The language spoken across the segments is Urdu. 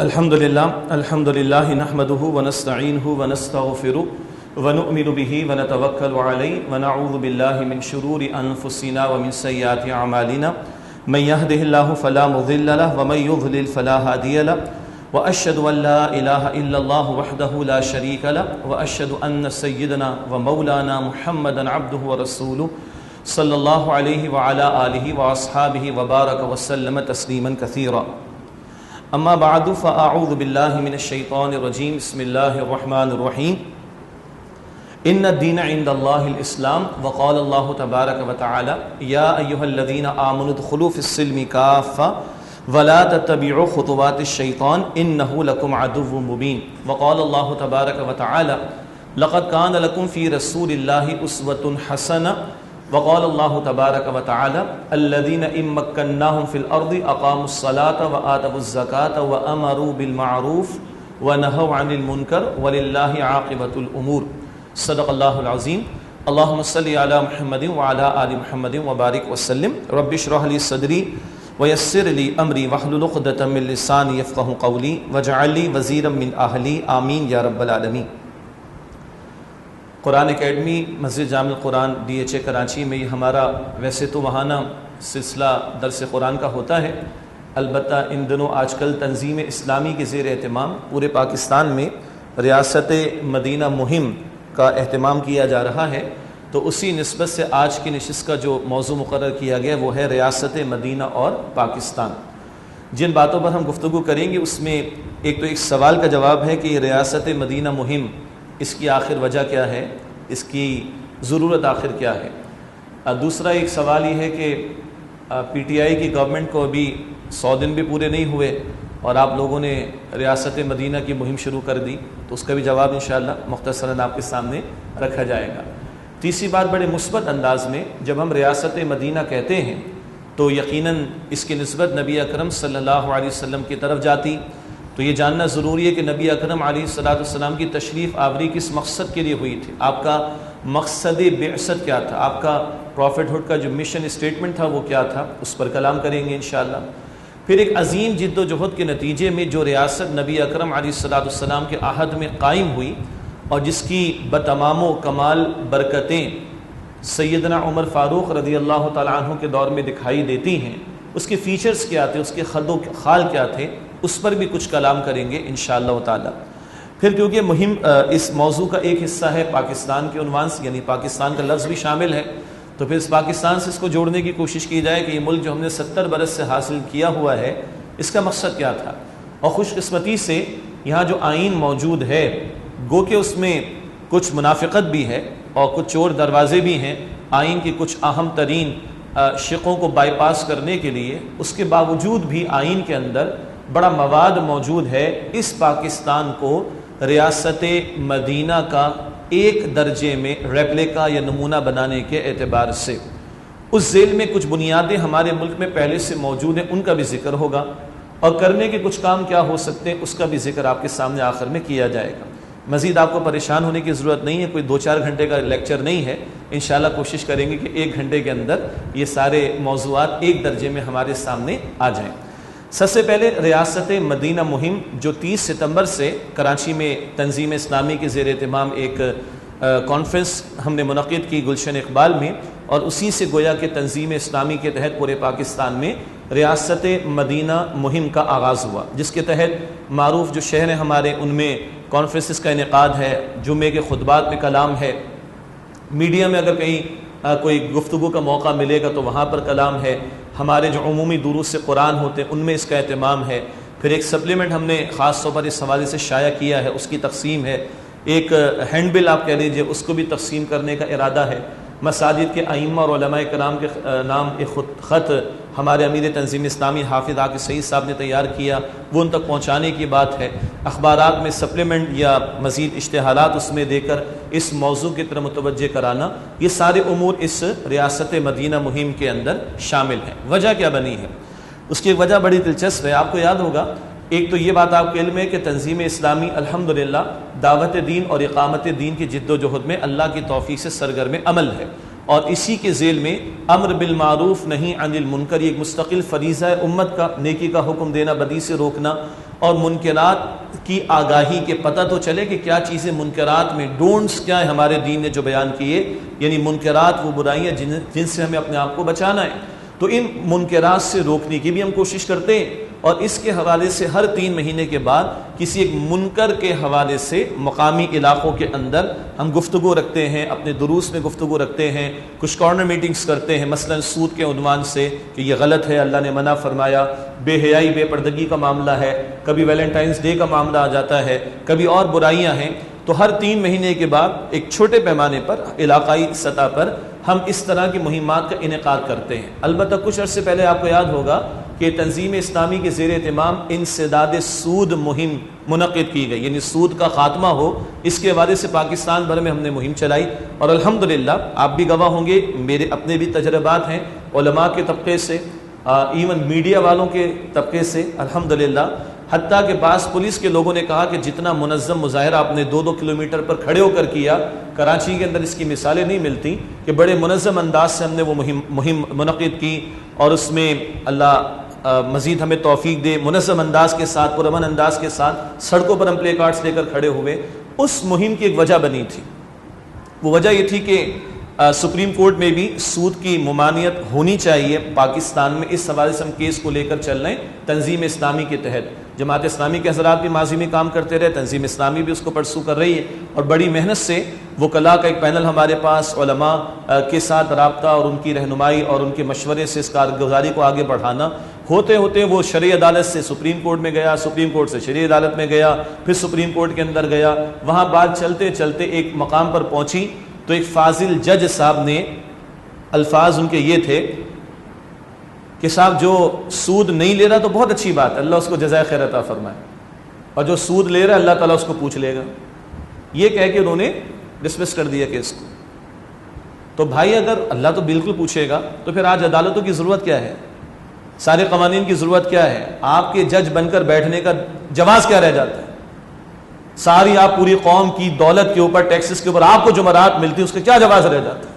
الحمد للہ نحمده ونستعینه ونستغفره ونؤمن به ونتوکل علیہ ونعوذ باللہ من شرور انفسنا ومن سیئات اعمالنا من يهده الله فلا مضل له ومن يضلل فلا هادي له واشهد ان لا اله الا الله وحده لا شريك له واشهد ان سيدنا ومولانا محمدا عبده ورسوله صلی اللہ علیہ وعلى آلہ واصحابہ وبارک وسلم تسلیما کثیرا اما بعد فاعوذ باللہ من الشیطان الرجیم بسم اللہ الرحمن الرحیم ان الدین عند اللہ الاسلام وقال اللہ تبارک وتعالی یا ایہا الذین آمنوا ادخلوا فی السلم کافہ ولا تتبعوا خطوات الشیطان انہ لکم عدو مبین وقال اللہ تبارک وتعالی لقد کان لکم فی رسول اللہ اسوۃ حسنہ وقال اللہ تبارک وتعالی الذین ان مکناہم فی الارض اقاموا الصلاة وآتوا الزکاة وامروا بالمعروف ونہوا عن المنکر وللہ عاقبۃ الامور صدق اللہ العظیم اللہم صلی علی محمد وعلی آل محمد وبارک وسلم رب اشرح لی صدری ویسر لی امری واحلل عقدۃ من لسانی یفقہوا قولی واجعل لی وزیرا من اہلی آمین یا رب العالمین۔ قرآن اکیڈمی مسجد جامع القرآن DHA کراچی میں یہ ہمارا ویسے تو ماہانہ سلسلہ درس قرآن کا ہوتا ہے، البتہ ان دنوں آج کل تنظیم اسلامی کے زیر اہتمام پورے پاکستان میں ریاست مدینہ مہم کا اہتمام کیا جا رہا ہے، تو اسی نسبت سے آج کی نشست کا جو موضوع مقرر کیا گیا وہ ہے ریاست مدینہ اور پاکستان۔ جن باتوں پر ہم گفتگو کریں گے اس میں ایک سوال کا جواب ہے کہ یہ ریاست مدینہ مہم اس کی آخر وجہ کیا ہے، اس کی ضرورت آخر کیا ہے۔ دوسرا ایک سوال یہ ہے کہ PTI کی گورنمنٹ کو ابھی 100 دن بھی پورے نہیں ہوئے اور آپ لوگوں نے ریاست مدینہ کی مہم شروع کر دی، تو اس کا بھی جواب انشاءاللہ مختصراً آپ کے سامنے رکھا جائے گا۔ تیسری بات بڑے مثبت انداز میں جب ہم ریاست مدینہ کہتے ہیں تو یقیناً اس کی نسبت نبی اکرم صلی اللہ علیہ وسلم کی طرف جاتی، تو یہ جاننا ضروری ہے کہ نبی اکرم علیہ السلام کی تشریف آوری کس مقصد کے لیے ہوئی تھی، آپ کا مقصد بعثت کیا تھا، آپ کا پروفٹ ہوڈ کا جو مشن اسٹیٹمنٹ تھا وہ کیا تھا، اس پر کلام کریں گے انشاءاللہ۔ پھر ایک عظیم جد و جہد کے نتیجے میں جو ریاست نبی اکرم علیہ السلام کے عہد میں قائم ہوئی اور جس کی بتمام و کمال برکتیں سیدنا عمر فاروق رضی اللہ تعالیٰ عنہ کے دور میں دکھائی دیتی ہیں، اس کے فیچرز کیا تھے، اس کے خد و خال کیا تھے، اس پر بھی کچھ کلام کریں گے انشاءاللہ تعالی۔ پھر کیونکہ مہم اس موضوع کا ایک حصہ ہے پاکستان کے عنوان سے، یعنی پاکستان کا لفظ بھی شامل ہے، تو پھر اس پاکستان سے اس کو جوڑنے کی کوشش کی جائے کہ یہ ملک جو ہم نے 70 برس سے حاصل کیا ہوا ہے اس کا مقصد کیا تھا۔ اور خوش قسمتی سے یہاں جو آئین موجود ہے گو کہ اس میں کچھ منافقت بھی ہے اور کچھ چور دروازے بھی ہیں، آئین کی کچھ اہم ترین شقوں کو بائی پاس کرنے کے لیے، اس کے باوجود بھی آئین کے اندر بڑا مواد موجود ہے اس پاکستان کو ریاست مدینہ کا ایک درجے میں ریپلیکا یا نمونہ بنانے کے اعتبار سے۔ اس ذیل میں کچھ بنیادیں ہمارے ملک میں پہلے سے موجود ہیں، ان کا بھی ذکر ہوگا، اور کرنے کے کچھ کام کیا ہو سکتے ہیں اس کا بھی ذکر آپ کے سامنے آخر میں کیا جائے گا۔ مزید آپ کو پریشان ہونے کی ضرورت نہیں ہے، کوئی 2-4 گھنٹے کا لیکچر نہیں ہے، انشاءاللہ کوشش کریں گے کہ 1 گھنٹے کے اندر یہ سارے موضوعات ایک درجے میں ہمارے سامنے آ جائیں۔ سب سے پہلے ریاست مدینہ مہم جو 30 ستمبر سے کراچی میں تنظیم اسلامی کے زیر اہتمام ایک کانفرنس ہم نے منعقد کی گلشن اقبال میں، اور اسی سے گویا کہ تنظیم اسلامی کے تحت پورے پاکستان میں ریاست مدینہ مہم کا آغاز ہوا، جس کے تحت معروف جو شہر ہیں ہمارے ان میں کانفرنسز کا انعقاد ہے، جمعے کے خطبات میں کلام ہے، میڈیا میں اگر کہیں کوئی گفتگو کا موقع ملے گا تو وہاں پر کلام ہے، ہمارے جو عمومی دروس قرآن ہوتے ہیں ان میں اس کا اہتمام ہے۔ پھر ایک سپلیمنٹ ہم نے خاص طور پر اس حوالے سے شائع کیا ہے، اس کی تقسیم ہے، ایک ہینڈ بل آپ کہہ لیجیے اس کو بھی تقسیم کرنے کا ارادہ ہے۔ مساجد کے ائمہ اور علماء کرام کے نام ایک خط ہمارے امیر تنظیم اسلامی حافظ عاقب سعید صاحب نے تیار کیا، وہ ان تک پہنچانے کی بات ہے۔ اخبارات میں سپلیمنٹ یا مزید اشتہارات اس میں دے کر اس موضوع کی طرف متوجہ کرانا، یہ سارے امور اس ریاست مدینہ مہم کے اندر شامل ہیں۔ وجہ کیا بنی ہے؟ اس کی وجہ بڑی دلچسپ ہے، آپ کو یاد ہوگا ایک تو یہ بات آپ کے علم ہے کہ تنظیم اسلامی الحمدللہ دعوت دین اور اقامت دین کی جد و جہد میں اللہ کی توفیق سے سرگرم عمل ہے، اور اسی کے ذیل میں امر بالمعروف نہیں عن المنکر، یہ ایک مستقل فریضہ ہے امت کا، نیکی کا حکم دینا، بدی سے روکنا، اور منکرات کی آگاہی کے پتہ تو چلے کہ کیا چیزیں منکرات میں ڈونٹس کیا ہے ہمارے دین نے جو بیان کیے، یعنی منکرات وہ برائیاں جن سے ہمیں اپنے آپ کو بچانا ہے۔ تو ان منکرات سے روکنے کی بھی ہم کوشش کرتے ہیں، اور اس کے حوالے سے ہر 3 مہینے کے بعد کسی ایک منکر کے حوالے سے مقامی علاقوں کے اندر ہم گفتگو رکھتے ہیں، اپنے دروس میں گفتگو رکھتے ہیں، کچھ کارنر میٹنگز کرتے ہیں، مثلا سود کے عنوان سے کہ یہ غلط ہے، اللہ نے منع فرمایا، بے حیائی بے پردگی کا معاملہ ہے، کبھی ویلنٹائنس ڈے کا معاملہ آ جاتا ہے، کبھی اور برائیاں ہیں۔ تو ہر 3 مہینے کے بعد ایک چھوٹے پیمانے پر علاقائی سطح پر ہم اس طرح کی مہمات کا انعقاد کرتے ہیں۔ البتہ کچھ عرصے پہلے آپ کو یاد ہوگا کہ تنظیم اسلامی کے زیر اہتمام انسداد سود مہم منعقد کی گئی، یعنی سود کا خاتمہ ہو، اس کے حوالے سے پاکستان بھر میں ہم نے مہم چلائی، اور الحمدللہ آپ بھی گواہ ہوں گے، میرے اپنے بھی تجربات ہیں علماء کے طبقے سے، ایون میڈیا والوں کے طبقے سے، الحمدللہ، حتیٰ کہ بعض پولیس کے لوگوں نے کہا کہ جتنا منظم مظاہرہ آپ نے 2-2 کلومیٹر پر کھڑے ہو کر کیا، کراچی کے اندر اس کی مثالیں نہیں ملتی کہ بڑے منظم انداز سے ہم نے وہ مہم منعقد کی، اور اس میں اللہ مزید ہمیں توفیق دے، منظم انداز کے ساتھ، پرامن انداز کے ساتھ سڑکوں پر ہم پلے کارڈز لے کر کھڑے ہوئے۔ اس مہم کی ایک وجہ بنی تھی، وہ وجہ یہ تھی کہ سپریم کورٹ میں بھی سود کی ممانعت ہونی چاہیے پاکستان میں، اس حوالے سے ہم کیس کو لے کر چل رہے ہیں تنظیم اسلامی کے تحت۔ جماعت اسلامی کے حضرات بھی ماضی میں کام کرتے رہے، تنظیم اسلامی بھی اس کو پرسو کر رہی ہے، اور بڑی محنت سے وکلاء کا ایک پینل ہمارے پاس، علماء کے ساتھ رابطہ اور ان کی رہنمائی اور ان کے مشورے سے اس کارگزاری کو آگے بڑھانا ہوتے ہوتے وہ شرعی عدالت سے سپریم کورٹ میں گیا، سپریم کورٹ سے شرعی عدالت میں گیا، پھر سپریم کورٹ کے اندر گیا، وہاں بات چلتے چلتے ایک مقام پر پہنچی تو ایک فاضل جج صاحب نے، الفاظ ان کے یہ تھے کہ صاحب جو سود نہیں لے رہا تو بہت اچھی بات ہے، اللہ اس کو جزائے خیر عطا فرمائے، اور جو سود لے رہا ہے اللہ تعالیٰ اس کو پوچھ لے گا، یہ کہہ کے انہوں نے ڈسمس کر دیا کیس کو۔ تو بھائی اگر اللہ تو بالکل پوچھے گا تو پھر آج عدالتوں کی ضرورت کیا ہے، سارے قوانین کی ضرورت کیا ہے، آپ کے جج بن کر بیٹھنے کا جواز کیا رہ جاتا ہے؟ ساری آپ پوری قوم کی دولت کے اوپر، ٹیکسز کے اوپر آپ کو جمعرات ملتی ہے، اس کا کیا جواز رہ جاتا ہے؟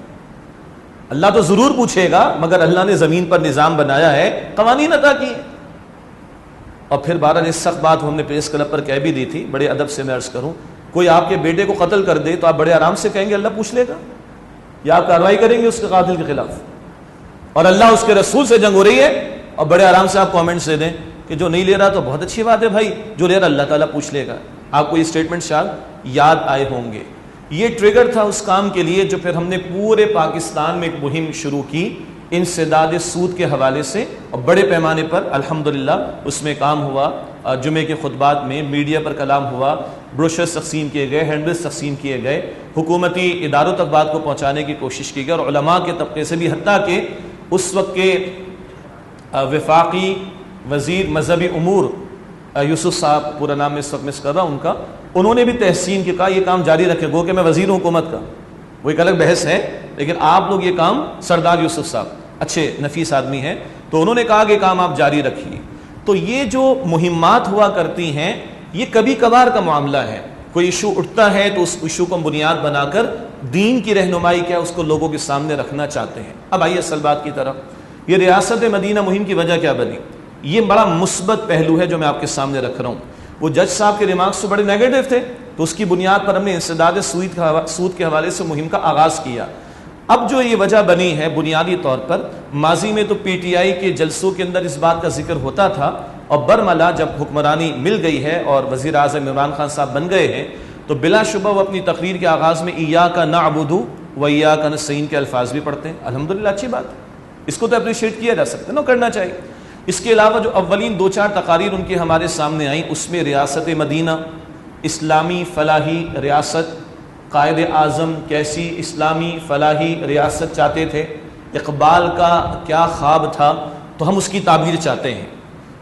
اللہ تو ضرور پوچھے گا، مگر اللہ نے زمین پر نظام بنایا ہے، قوانین عطا کیے۔ اور پھر بہرحال اس سخت بات ہم نے پریس کلب پر کہہ بھی دی تھی، بڑے ادب سے میں عرض کروں، کوئی آپ کے بیٹے کو قتل کر دے تو آپ بڑے آرام سے کہیں گے اللہ پوچھ لے گا، یا آپ کارروائی کریں گے اس کے قاتل کے خلاف؟ اور اللہ اس کے رسول سے جنگ ہو رہی ہے اور بڑے آرام سے آپ کامنٹس دے دیں کہ جو نہیں لے رہا تو بہت اچھی بات ہے بھائی، جو لے رہا اللہ تعالیٰ پوچھ لے گا۔ آپ کو یہ اسٹیٹمنٹ شاید یاد آئے ہوں گے۔ یہ ٹریگر تھا اس کام کے لیے جو پھر ہم نے پورے پاکستان میں ایک مہم شروع کی انسداد سود کے حوالے سے، اور بڑے پیمانے پر الحمدللہ اس میں کام ہوا۔ جمعے کے خطبات میں، میڈیا پر کلام ہوا، بروشرز تقسیم کیے گئے، ہینڈبلز تقسیم کیے گئے، حکومتی اداروں تک بات کو پہنچانے کی کوشش کی گئی، اور علماء کے طبقے سے بھی، حتیٰ کہ اس وقت کے وفاقی وزیر مذہبی امور یوسف صاحب، پورا نام میں اس وقت مس کر رہا ہوں ان کا، انہوں نے بھی تحسین کے کہا یہ کام جاری رکھے، گو کہ میں وزیر ہوں حکومت کا، وہ ایک الگ بحث ہے، لیکن آپ لوگ یہ کام، سردار یوسف صاحب اچھے نفیس آدمی ہیں، تو انہوں نے کہا کہ کام آپ جاری رکھیے۔ تو یہ جو مہمات ہوا کرتی ہیں یہ کبھی کبھار کا معاملہ ہے، کوئی ایشو اٹھتا ہے تو اس ایشو کو بنیاد بنا کر دین کی رہنمائی کیا اس کو لوگوں کے سامنے رکھنا چاہتے ہیں۔ اب آئیے اصل بات کی طرف، یہ ریاست مدینہ مہم کی وجہ کیا بنی؟ یہ بڑا مثبت پہلو ہے جو میں آپ کے سامنے رکھ رہا ہوں۔ وہ جج صاحب کے ریمارکس تو بڑے نیگیٹو تھے، تو اس کی بنیاد پر ہم نے انسداد سود کے حوالے سے مہم کا آغاز کیا۔ اب جو یہ وجہ بنی ہے بنیادی طور پر، ماضی میں تو پی ٹی آئی کے جلسوں کے اندر اس بات کا ذکر ہوتا تھا، اور برملا جب حکمرانی مل گئی ہے اور وزیر اعظم عمران خان صاحب بن گئے ہیں، تو بلا شبہ وہ اپنی تقریر کے آغاز میں ایاک نعبد و ایاک نستعین کے الفاظ بھی پڑھتے ہیں۔ الحمدللہ اچھی بات ہے، اس کو تو اپریشیٹ کیا جا سکتا ہے نا، کرنا چاہیے۔ اس کے علاوہ جو اولین 2-4 تقاریر ان کی ہمارے سامنے آئیں، اس میں ریاست مدینہ اسلامی فلاحی ریاست، قائد اعظم کیسی اسلامی فلاحی ریاست چاہتے تھے، اقبال کا کیا خواب تھا، تو ہم اس کی تعبیر چاہتے ہیں۔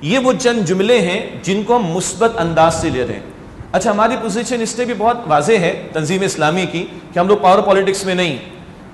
یہ وہ چند جملے ہیں جن کو ہم مثبت انداز سے لے رہے ہیں۔ اچھا، ہماری پوزیشن اس سے بھی بہت واضح ہے تنظیم اسلامی کی کہ ہم لوگ پاور پالیٹکس میں نہیں۔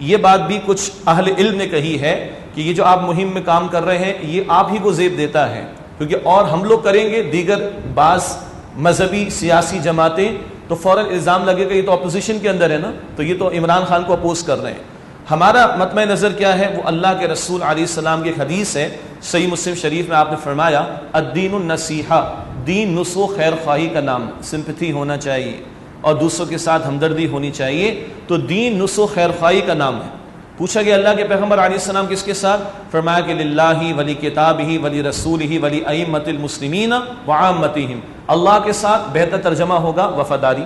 یہ بات بھی کچھ اہل علم نے کہی ہے کہ یہ جو آپ مہم میں کام کر رہے ہیں یہ آپ ہی کو زیب دیتا ہے، کیونکہ اور ہم لوگ کریں گے، دیگر بعض مذہبی سیاسی جماعتیں، تو فوراً الزام لگے گا یہ تو اپوزیشن کے اندر ہے نا، تو یہ تو عمران خان کو اپوز کر رہے ہیں۔ ہمارا مطمع نظر کیا ہے؟ وہ اللہ کے رسول علیہ السلام کی ایک حدیث ہے، صحیح مسلم شریف میں آپ نے فرمایا الدین النصیحہ، دین نصح و خیر خواہی کا نام، سمپتھی ہونا چاہیے اور دوسروں کے ساتھ ہمدردی ہونی چاہیے، تو دین نصح و خیر خواہی کا نام ہے۔ پوچھا گیا اللہ کے پیغمبر علیہ السلام کس کے ساتھ؟ فرمایا کہ للہ ولی کتابہ ولی رسولہ ولی ائمۃ المسلمین وعامتہم، اللہ کے ساتھ بہتر ترجمہ ہوگا وفاداری،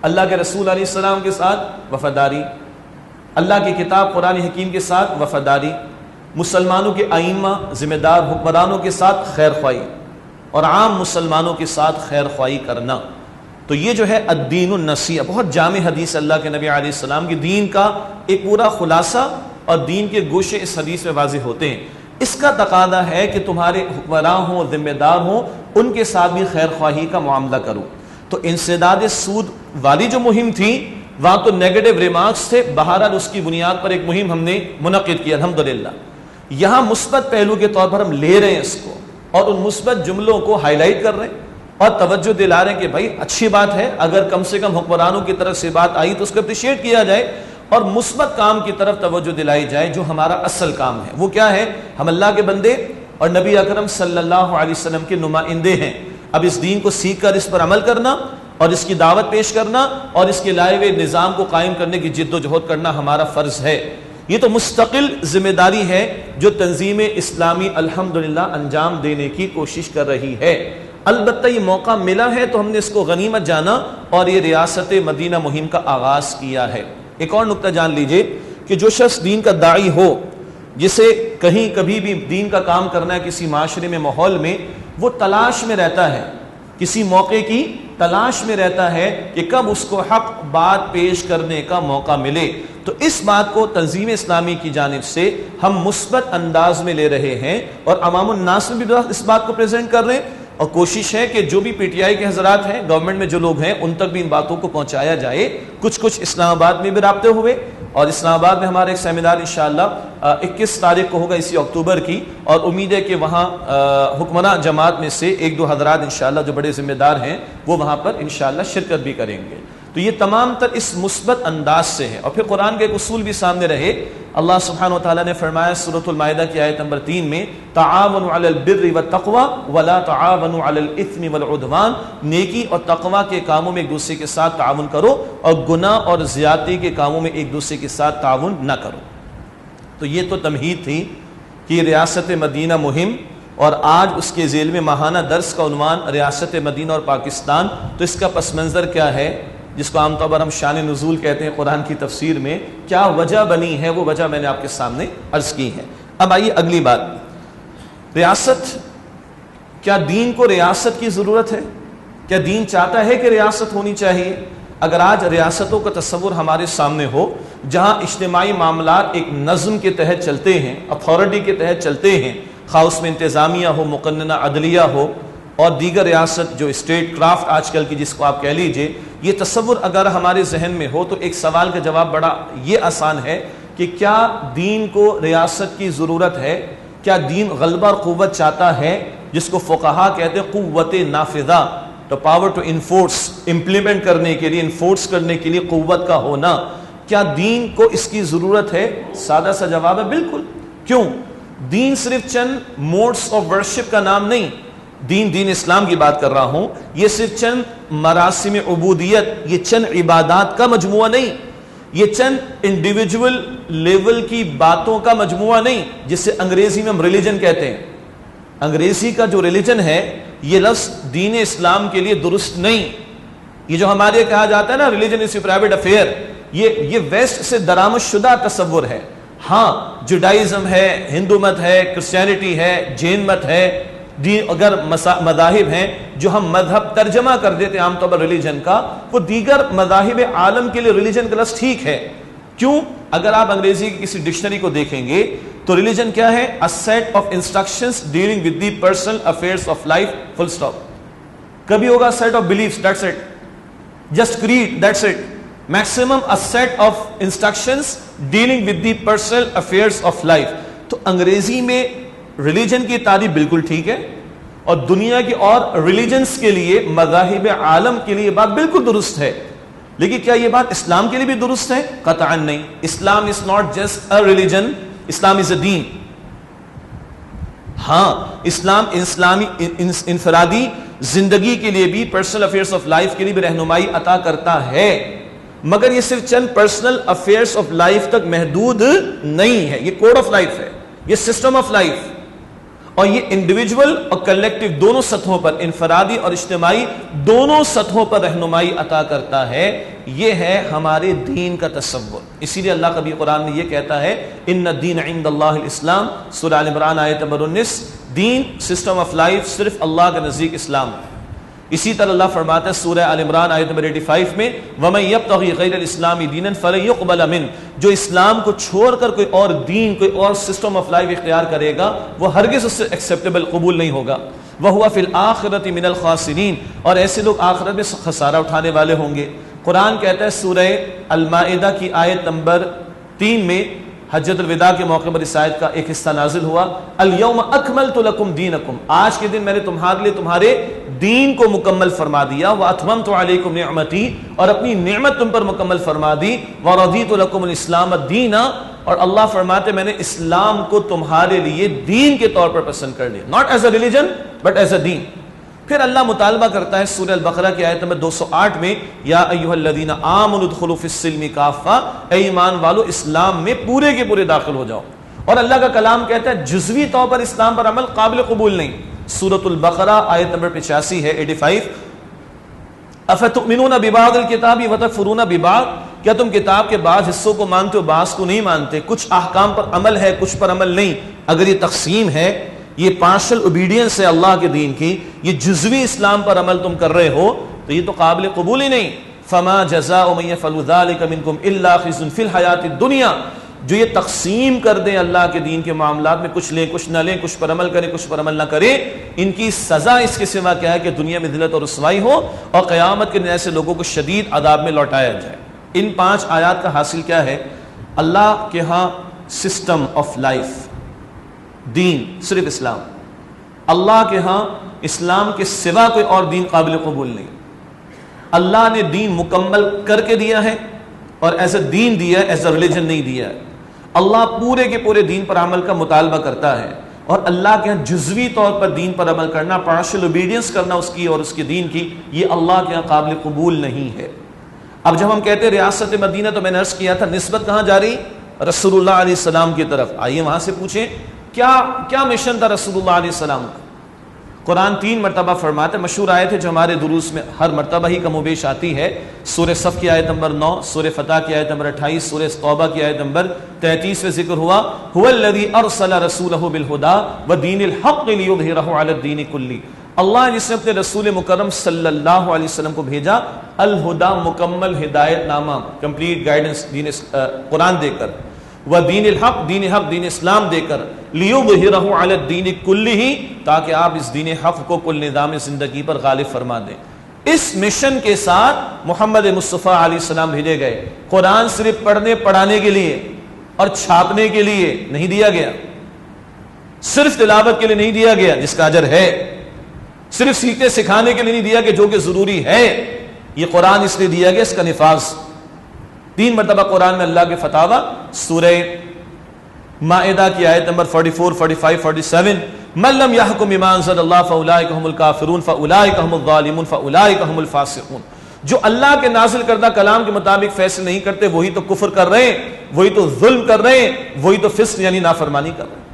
اللہ کے رسول علیہ السلام کے ساتھ وفاداری، اللہ کی کتاب قرآن حکیم کے ساتھ وفاداری، مسلمانوں کے ائمہ ذمہ دار حکمرانوں کے ساتھ خیر خواہی، اور عام مسلمانوں کے ساتھ خیر خواہی کرنا۔ تو یہ جو ہے الدین النصیحہ، بہت جامع حدیث اللہ کے نبی علیہ السلام کی دین کا ایک پورا خلاصہ، اور دین کے گوشے اس حدیث میں واضح ہوتے ہیں۔ اس کا تقاضا ہے کہ تمہارے حکمراں ہوں، ذمہ دار ہوں، ان کے ساتھ بھی خیر خواہی کا معاملہ کرو۔ تو انسداد سود والی جو مہم تھی وہاں تو نیگیٹو ریمارکس تھے، بہرحال اس کی بنیاد پر ایک مہم ہم نے منعقد کی الحمدللہ۔ یہاں مثبت پہلو کے طور پر ہم لے رہے ہیں اس کو، اور ان مثبت جملوں کو ہائی لائٹ کر رہے ہیں اور توجہ دلا رہے ہیں کہ بھائی اچھی بات ہے، اگر کم سے کم حکمرانوں کی طرف سے بات آئی تو اس کو اپریشیٹ کیا جائے اور مثبت کام کی طرف توجہ دلائی جائے، جو ہمارا اصل کام ہے۔ وہ کیا ہے؟ ہم اللہ کے بندے اور نبی اکرم صلی اللہ علیہ وسلم کے نمائندے ہیں۔ اب اس دین کو سیکھ کر اس پر عمل کرنا اور اس کی دعوت پیش کرنا اور اس کے لائے ہوئے نظام کو قائم کرنے کی جد و جہد کرنا ہمارا فرض ہے۔ یہ تو مستقل ذمہ داری ہے جو تنظیم اسلامی الحمدللہ انجام دینے کی کوشش کر رہی ہے۔ البتہ یہ موقع ملا ہے تو ہم نے اس کو غنیمت جانا اور یہ ریاست مدینہ مہم کا آغاز کیا ہے۔ ایک اور نقطہ جان لیجئے کہ جو شخص دین کا داعی ہو، جسے کہیں کبھی بھی دین کا کام کرنا ہے کسی معاشرے میں، ماحول میں، وہ تلاش میں رہتا ہے، کسی موقع کی تلاش میں رہتا ہے کہ کب اس کو حق بات پیش کرنے کا موقع ملے۔ تو اس بات کو تنظیم اسلامی کی جانب سے ہم مثبت انداز میں لے رہے ہیں اور عوام الناس میں بھی اس بات کو پریزنٹ کر رہے ہیں، اور کوشش ہے کہ جو بھی پی ٹی آئی کے حضرات ہیں، گورنمنٹ میں جو لوگ ہیں، ان تک بھی ان باتوں کو پہنچایا جائے۔ کچھ اسلام آباد میں بھی رابطے ہوئے، اور اسلام آباد میں ہمارا ایک سیمینار انشاءاللہ 21 تاریخ کو ہوگا اسی اکتوبر کی، اور امید ہے کہ وہاں حکمراں جماعت میں سے ایک دو حضرات انشاءاللہ جو بڑے ذمہ دار ہیں وہ وہاں پر انشاءاللہ شرکت بھی کریں گے۔ تو یہ تمام تر اس مثبت انداز سے ہے، اور پھر قرآن کے ایک اصول بھی سامنے رہے۔ اللہ سبحانہ وتعالی نے فرمایا سورۃ المائدہ کی آیت نمبر 3 میں، تعاونوا علی البر والتقوی ولا تعاونوا علی الاثم والعدوان، نیکی اور تقوی کے کاموں میں ایک دوسرے کے ساتھ تعاون کرو اور گناہ اور زیادتی کے کاموں میں ایک دوسرے کے ساتھ تعاون نہ کرو۔ تو یہ تو تمہید تھی کہ ریاست مدینہ مہم، اور آج اس کے ذیل میں ماہانہ درس کا عنوان ریاست مدینہ اور پاکستان۔ تو اس کا پس منظر کیا ہے، جس کو عام طور پر ہم شان نزول کہتے ہیں قرآن کی تفسیر میں، کیا وجہ بنی ہے، وہ وجہ میں نے آپ کے سامنے عرض کی ہے۔ اب آئیے اگلی بات، ریاست، کیا دین کو ریاست کی ضرورت ہے؟ کیا دین چاہتا ہے کہ ریاست ہونی چاہیے؟ اگر آج ریاستوں کا تصور ہمارے سامنے ہو جہاں اجتماعی معاملات ایک نظم کے تحت چلتے ہیں، اتھارٹی کے تحت چلتے ہیں، خواہ اس میں انتظامیہ ہو، مقننہ عدلیہ ہو اور دیگر ریاست جو اسٹیٹ کرافٹ آج کل کی جس کو آپ کہہ لیجئے، یہ تصور اگر ہمارے ذہن میں ہو تو ایک سوال کا جواب بڑا یہ آسان ہے کہ کیا دین کو ریاست کی ضرورت ہے؟ کیا دین غلبہ اور قوت چاہتا ہے، جس کو فقہا کہتے ہیں قوت نافذہ، تو پاور ٹو انفورس، امپلیمنٹ کرنے کے لیے، انفورس کرنے کے لیے قوت کا ہونا؟ کیا دین کو اس کی ضرورت ہے؟ سادہ سا جواب ہے بالکل۔ کیوں؟ دین صرف چند موڈس آف ورشپ کا نام نہیں، دین اسلام کی بات کر رہا ہوں، یہ صرف چند مراسم عبودیت، یہ چند عبادات کا مجموعہ نہیں، یہ چند انڈیویجول لیول کی باتوں کا مجموعہ نہیں، جسے انگریزی میں ہم ریلیجن کہتے ہیں۔ انگریزی کا جو ریلیجن ہے یہ لفظ دین اسلام کے لیے درست نہیں۔ یہ جو ہمارے کہا جاتا ہے نا religion is a private affair, یہ ویسٹ سے درآمد شدہ تصور ہے۔ ہاں جوڈائزم ہے، ہندو مت ہے، کرسچینٹی ہے، جین مت ہے، اگر مذاہب ہیں جو ہم مذہب ترجمہ کر دیتے ہیں عام طور پر ریلیجن کا، وہ دیگر مذاہب عالم کے لیے ریلیجن کا لفظ ٹھیک ہے۔ کیوں؟ اگر آپ انگریزی کی کسی ڈکشنری کو دیکھیں گے تو ریلیجن کیا ہے؟ a set of instructions dealing with the personal affairs of life, full stop۔ کبھی ہوگا set of beliefs, that's it, just creed, that's it, maximum a set of instructions dealing with the personal affairs of life۔ تو انگریزی میں ریلیجن کی تعریف بالکل ٹھیک ہے، اور دنیا کی اور ریلیجنز کے لیے، مذاہب عالم کے لیے بات بالکل درست ہے، لیکن کیا یہ بات اسلام کے لیے بھی درست ہے؟ قطعاً نہیں۔ اسلام is not just a religion، Islam is a دین۔ ہاں اسلامی انفرادی زندگی کے لیے بھی، پرسنل افیئرس آف لائف کے لیے بھی رہنمائی عطا کرتا ہے، مگر یہ صرف چند پرسنل افیئرس آف لائف تک محدود نہیں ہے، یہ کوڈ آف لائف ہے، یہ سسٹم آف لائف، اور یہ انڈیویجول اور کلیکٹو دونوں سطحوں پر، انفرادی اور اجتماعی دونوں سطحوں پر رہنمائی عطا کرتا ہے۔ یہ ہے ہمارے دین کا تصور۔ اسی لیے اللہ کبھی قرآن میں یہ کہتا ہے ان الدین عند اللہ الاسلام، سورہ آل عمران آیت نمبر 19، دین، سسٹم آف لائف صرف اللہ کے نزدیک اسلام ہے۔ اسی طرح اللہ فرماتا ہے سورہ آل عمران آیت نمبر 85 میں وَمَن يَبْتَغِي غَيْرَ الْإِسْلَامِ دِينًا فَلَن يُقْبَلَ مِنْهُ، جو اسلام کو چھوڑ کر کوئی اور دین، کوئی اور سسٹم آف لائف اختیار کرے گا وہ ہرگز اس سے ایکسیپٹیبل قبول نہیں ہوگا۔ وَهُوَ فِي الْآخِرَةِ مِنَ الْخَاسِرِينَ، اور ایسے لوگ آخرت میں خسارہ اٹھانے والے ہوں گے۔ قرآن کہتا ہے سورہ المائدہ کی آیت نمبر 3 میں، حجۃ الوداع کے موقع پر اس آیت کا ایک حصہ نازل ہوا، اليوم اکملت لکم دینکم، آج کے دن میں نے تمہارے لیے تمہارے دین کو مکمل فرما دیا، واتممت علیکم نعمتی، اور اپنی نعمت تم پر مکمل فرما دی، ورضیت لکم الاسلام دینا، اور اللہ فرماتے میں نے اسلام کو تمہارے لیے دین کے طور پر پسند کر لیا، not as a religion but as a دین۔ پھر اللہ مطالبہ کرتا ہے سورہ البقرہ کی آیت نمبر 208 میں، یا ایھا الذین آمنوا ادخلوا فی السلم کافہ، اے ایمان والو اسلام میں پورے کے پورے داخل ہو جاؤ۔ اور اللہ کا کلام کہتا ہے جزوی طور پر اسلام پر عمل قابل قبول نہیں۔ سورۃ البقرہ آیت نمبر 85 ہے 85، افتؤمنون ببعض الکتاب وتکفرون ببعض، کیا تم کتاب کے بعض حصوں کو مانتے ہو بعض کو نہیں مانتے؟ کچھ احکام پر عمل ہے کچھ پر عمل نہیں۔ اگر یہ تقسیم ہے، یہ پارشل اوبیڈینس ہے اللہ کے دین کی، یہ جزوی اسلام پر عمل تم کر رہے ہو، تو یہ تو قابل قبول ہی نہیں۔ فما جزاء من يفعل ذلك منكم الا خزي في الحیاۃ الدنیا، جو یہ تقسیم کر دیں اللہ کے دین کے معاملات میں، کچھ لیں کچھ نہ لیں، کچھ پر عمل کریں کچھ پر عمل نہ کریں، ان کی سزا اس کے سوا کیا ہے کہ دنیا میں ذلت اور رسوائی ہو، اور قیامت کے دن ایسے لوگوں کو شدید عذاب میں لوٹایا جائے۔ ان 5 آیات کا حاصل کیا ہے؟ اللہ کے ہاں سسٹم آف لائف، دین صرف اسلام، اللہ کے ہاں اسلام کے سوا کوئی اور دین قابل قبول نہیں۔ اللہ نے دین مکمل کر کے دیا ہے، اور ایز اے دین دیا ہے، ایز اے ریلیجن نہیں دیا ہے۔ اللہ پورے کے پورے دین پر عمل کا مطالبہ کرتا ہے، اور اللہ کے ہاں جزوی طور پر دین پر عمل کرنا، پارشل اوبیڈینس کرنا اس کی اور اس کے دین کی، یہ اللہ کے ہاں قابل قبول نہیں ہے۔ اب جب ہم کہتے ہیں ریاست مدینہ، تو میں نے عرض کیا تھا نسبت کہاں جا رہی؟ رسول اللہ علیہ السلام کی طرف۔ آئیے وہاں سے پوچھیں کیا مشن تھا رسول اللہ علیہ السلام کا؟ قرآن 3 مرتبہ فرماتا ہے، مشہور آیت ہے جو ہمارے دروس میں ہر مرتبہ ہی کم و بیش آتی ہے، سورہ صف کی آیت نمبر 9، سورہ فتح کی آیت نمبر 28، سورہ توبہ کی آیت نمبر 33 میں ذکر ہوا، هو الذی ارسل رسولہ بالہدی ودین الحق لیظہرہ علی الدین کلہ، اللہ جس نے اپنے رسول مکرم صلی اللہ علیہ وسلم کو بھیجا الہدا، مکمل ہدایت نامہ، کمپلیٹ گائیڈنس، دین قرآن دے کر، ودین الحق، دین حق، دین اسلام دے کر، لیظہرہ علی الدین کلہ، تاکہ آپ اس دین حق کو کل نظام زندگی پر غالب فرما دیں۔ اس مشن کے ساتھ محمد مصطفیٰ علیہ السلام بھیجے گئے۔ قرآن صرف پڑھنے پڑھانے کے لیے اور چھاپنے کے لیے نہیں دیا گیا، صرف تلاوت کے لیے نہیں دیا گیا جس کا اجر ہے، صرف سیکھنے سکھانے کے لیے نہیں دیا گیا جو کہ ضروری ہے، یہ قرآن اس لیے دیا گیا اس کا نفاذ۔ 3 مرتبہ قرآن میں اللہ کے فتاوی، سورہ مائدہ کی آیت نمبر 44، 45، 47، من لم يحكم بما انزل الله فاولئك هم الكافرون فاولئك هم الظالمون فاولئك هم الفاسقون، جو اللہ کے نازل کردہ کلام کے مطابق فیصلے نہیں کرتے وہی تو کفر کر رہے ہیں، وہی تو ظلم کر رہے ہیں، وہی تو فسق یعنی نافرمانی کر رہے ہیں۔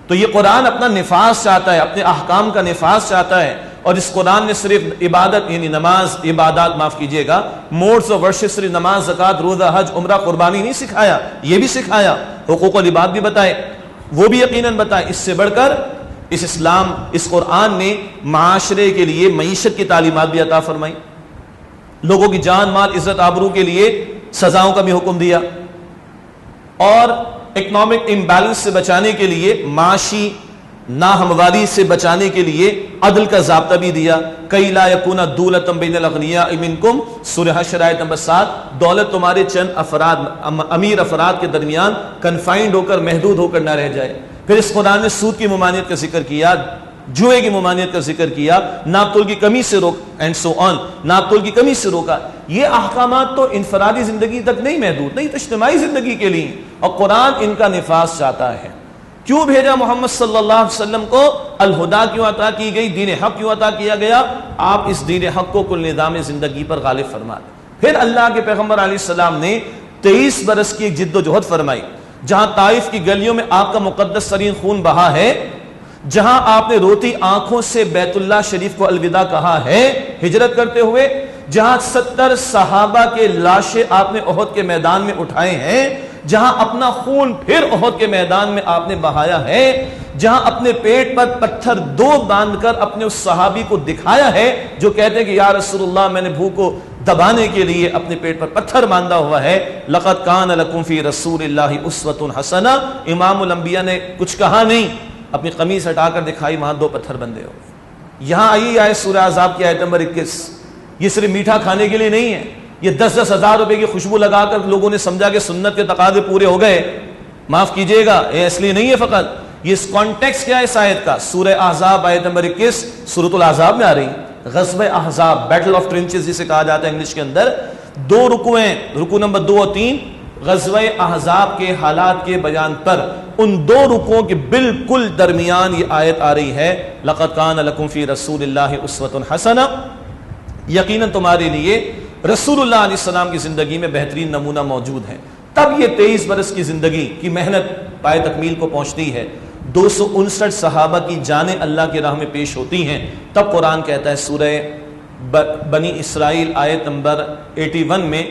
تو یہ قرآن اپنا نفاذ چاہتا ہے، اپنے احکام کا نفاذ چاہتا ہے، اور اس قرآن نے صرف عبادت یعنی نماز، عبادات معاف کیجیے گا، موڈز اور ورشپ، صرف نماز، زکوٰۃ، روزہ، حج، عمرہ، قربانی نہیں سکھایا، یہ بھی سکھایا، حقوق العباد بھی بتائے، وہ بھی یقیناً بتائے۔ اس سے بڑھ کر اس اسلام، اس قرآن نے معاشرے کے لیے معیشت کی تعلیمات بھی عطا فرمائی، لوگوں کی جان مال عزت آبرو کے لیے سزاؤں کا بھی حکم دیا، اور اکنامک امبیلنس سے بچانے کے لیے، معاشی ناہمواری سے بچانے کے لیے عدل کا ضابطہ بھی دیا، کئی لا یکون دولۃ بین الاغنیاء منکم، سورہ حشر آیت نمبر 7، دولت تمہارے چند افراد، امیر افراد کے درمیان کنفائنڈ ہو کر، محدود ہو کر نہ رہ جائے۔ پھر اس قرآن نے سود کی ممانعت کا ذکر کیا، جوئے کی ممانعت کا ذکر کیا، ناپ تول کی کمی سے روک، اینڈ سو آن، ناپ تول کی کمی سے روکا۔ یہ احکامات تو انفرادی زندگی تک نہیں محدود، نہیں تو اجتماعی زندگی کے لیے، اور قرآن ان کا نفاذ چاہتا ہے۔ کیوں بھیجا محمد صلی اللہ علیہ وسلم کو؟ الہدا کیوں عطا کی گئی؟ دین حق کیوں عطا کیا گیا؟ آپ اس دین حق کو کل نظام زندگی پر غالب فرما دیں۔ پھر اللہ کے پیغمبر علیہ السلام نے 23 برس کی ایک جد و جہد فرمائی، جہاں طائف کی گلیوں میں آپ کا مقدس ترین خون بہا ہے، جہاں آپ نے روتی آنکھوں سے بیت اللہ شریف کو الوداع کہا ہے ہجرت کرتے ہوئے، جہاں 70 صحابہ کے لاشیں آپ نے احد کے میدان میں اٹھائے ہیں، جہاں اپنا خون پھر احد کے میدان میں آپ نے بہایا ہے، جہاں اپنے پیٹ پر پتھر 2 باندھ کر اپنے اس صحابی کو دکھایا ہے جو کہتے ہیں کہ یا رسول اللہ میں نے بھوک کو دبانے کے لیے اپنے پیٹ پر پتھر باندھا ہوا ہے۔ لقد کان لکم فی رسول اللہ اسوۃ حسنہ۔ امام الانبیاء نے کچھ کہا نہیں، اپنی قمیص ہٹا کر دکھائی، وہاں 2 پتھر بندھے ہو۔ یہاں آئی آیت سورہ احزاب کی آیت نمبر 21۔ یہ صرف میٹھا کھانے کے لیے نہیں ہے، یہ 10-10 ہزار روپے کی خوشبو لگا کر لوگوں نے سمجھا کہ سنت کے تقاضے پورے ہو گئے، معاف کیجئے گا، یہ اس لیے نہیں ہے فقط۔ یہ اس کانٹیکس کیا ہے اس آیت کا؟ سورہ احزاب آیت نمبر 21 سورۃ الاحزاب میں آ رہی، غزوہ احزاب، بیٹل آف ٹرنچز جسے کہا جاتا ہے انگلش کے اندر۔ 2 رکوع ہیں، رکوع نمبر 2 اور 3 غزوہ احزاب کے حالات کے بیان پر، ان 2 رکوعوں کے بالکل درمیان یہ آیت آ رہی ہے، لقد کان لکم فی رسول اللہ اسوۃ حسنہ۔ یقیناً تمہارے لیے رسول اللہ علیہ السلام کی زندگی میں بہترین نمونہ موجود ہے۔ تب یہ 23 برس کی زندگی کی محنت پائے تکمیل کو پہنچتی ہے، 259 صحابہ کی جانیں اللہ کی راہ میں پیش ہوتی ہیں۔ تب قرآن کہتا ہے سورہ بنی اسرائیل آیت نمبر 81 میں،